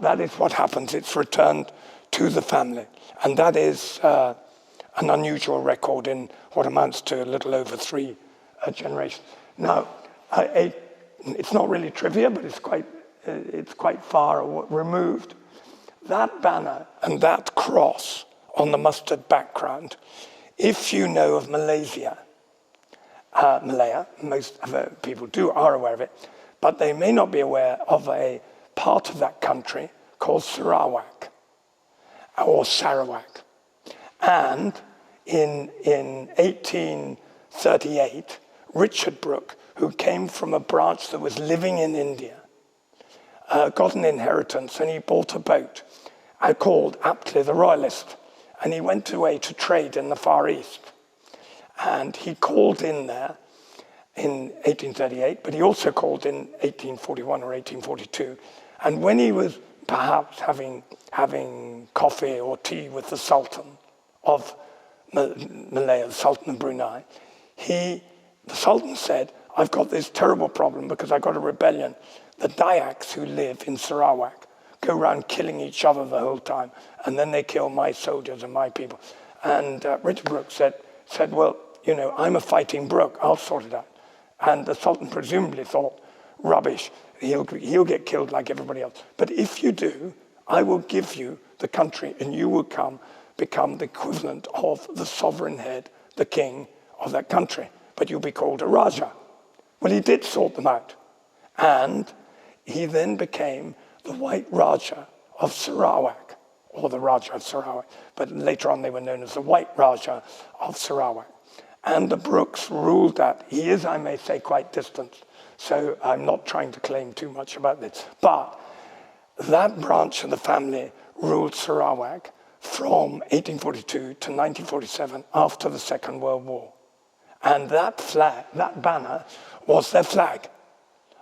that is what happens. It's returned to the family. And that is an unusual record in what amounts to a little over 3 generations. Now, it's not really trivia, but it's quite far removed. That banner and that cross on the mustard background, if you know of Malaysia, Malaya, most people are aware of it, but they may not be aware of a part of that country called Sarawak, or Sarawak. And in 1838, Richard Brooke, who came from a branch that was living in India, got an inheritance, and he bought a boat called aptly the Royalist, and he went away to trade in the Far East. And he called in there in 1838, but he also called in 1841 or 1842. And when he was perhaps having coffee or tea with the Sultan of Malaya, the Sultan of Brunei, the Sultan said, I've got this terrible problem because I've got a rebellion. The Dayaks who live in Sarawak go around killing each other the whole time, and then they kill my soldiers and my people. And Richard Brooke said, well, I'm a fighting Brooke, I'll sort it out. And the Sultan presumably thought, rubbish, he'll get killed like everybody else. But if you do, I will give you the country, and you will become the equivalent of the sovereign head, the king of that country. But you'll be called a Raja. Well, he did sort them out. And he then became the White Raja of Sarawak, or the Raja of Sarawak. But later on they were known as the White Raja of Sarawak. And the Brookes ruled that. He is, I may say, quite distant. So I'm not trying to claim too much about this. But that branch of the family ruled Sarawak from 1842 to 1947, after the Second World War. And that flag, that banner, was their flag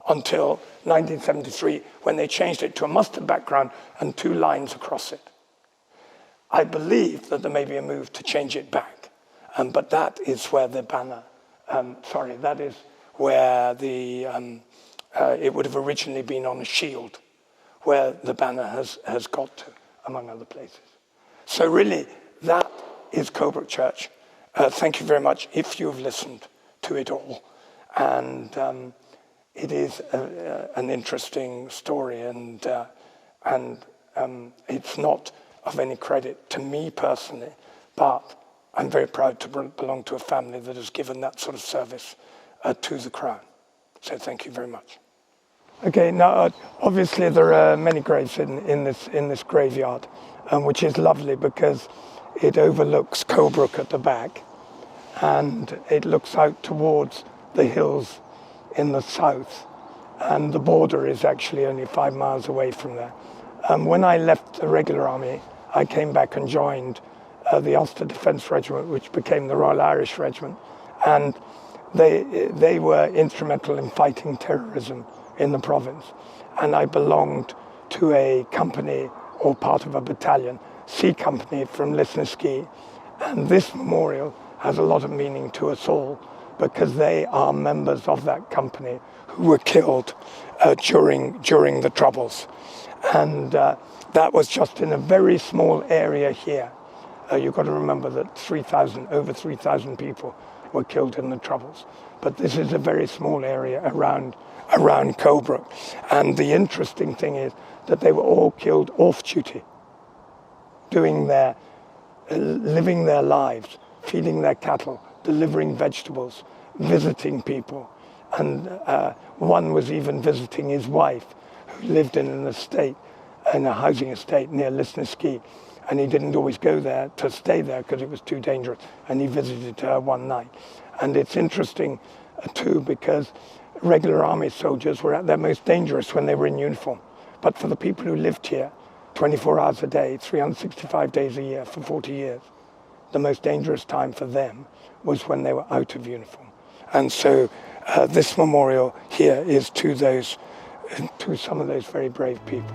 until 1973, when they changed it to a mustard background and 2 lines across it. I believe that there may be a move to change it back, but that is where the banner, that is where it would have originally been on a shield, where the banner has got to, among other places. So really, that is Colebrooke Church. Thank you very much if you have listened to it all. And it is an interesting story, and it's not of any credit to me personally, but I'm very proud to belong to a family that has given that sort of service to the Crown. So thank you very much. Okay, now obviously there are many graves in this graveyard, which is lovely because it overlooks Colebrooke at the back, and it looks out towards the hills in the south, and the border is actually only 5 miles away from there. When I left the regular army, I came back and joined the Ulster Defence Regiment, which became the Royal Irish Regiment, and they were instrumental in fighting terrorism in the province. And I belonged to a company, or part of a battalion, C Company from Lisnaskea, and this memorial has a lot of meaning to us all, because they are members of that company who were killed during the Troubles. And that was just in a very small area here. You've got to remember that over 3,000 people were killed in the Troubles. But this is a very small area around Colebrooke. And the interesting thing is that they were all killed off duty, living their lives, feeding their cattle, delivering vegetables, visiting people. And one was even visiting his wife, who lived in a housing estate near Lisnaskea. And he didn't always go there to stay there because it was too dangerous. And he visited her one night. And it's interesting too, because regular army soldiers were at their most dangerous when they were in uniform. But for the people who lived here 24 hours a day, 365 days a year for 40 years, the most dangerous time for them was when they were out of uniform. And so this memorial here is to some of those very brave people.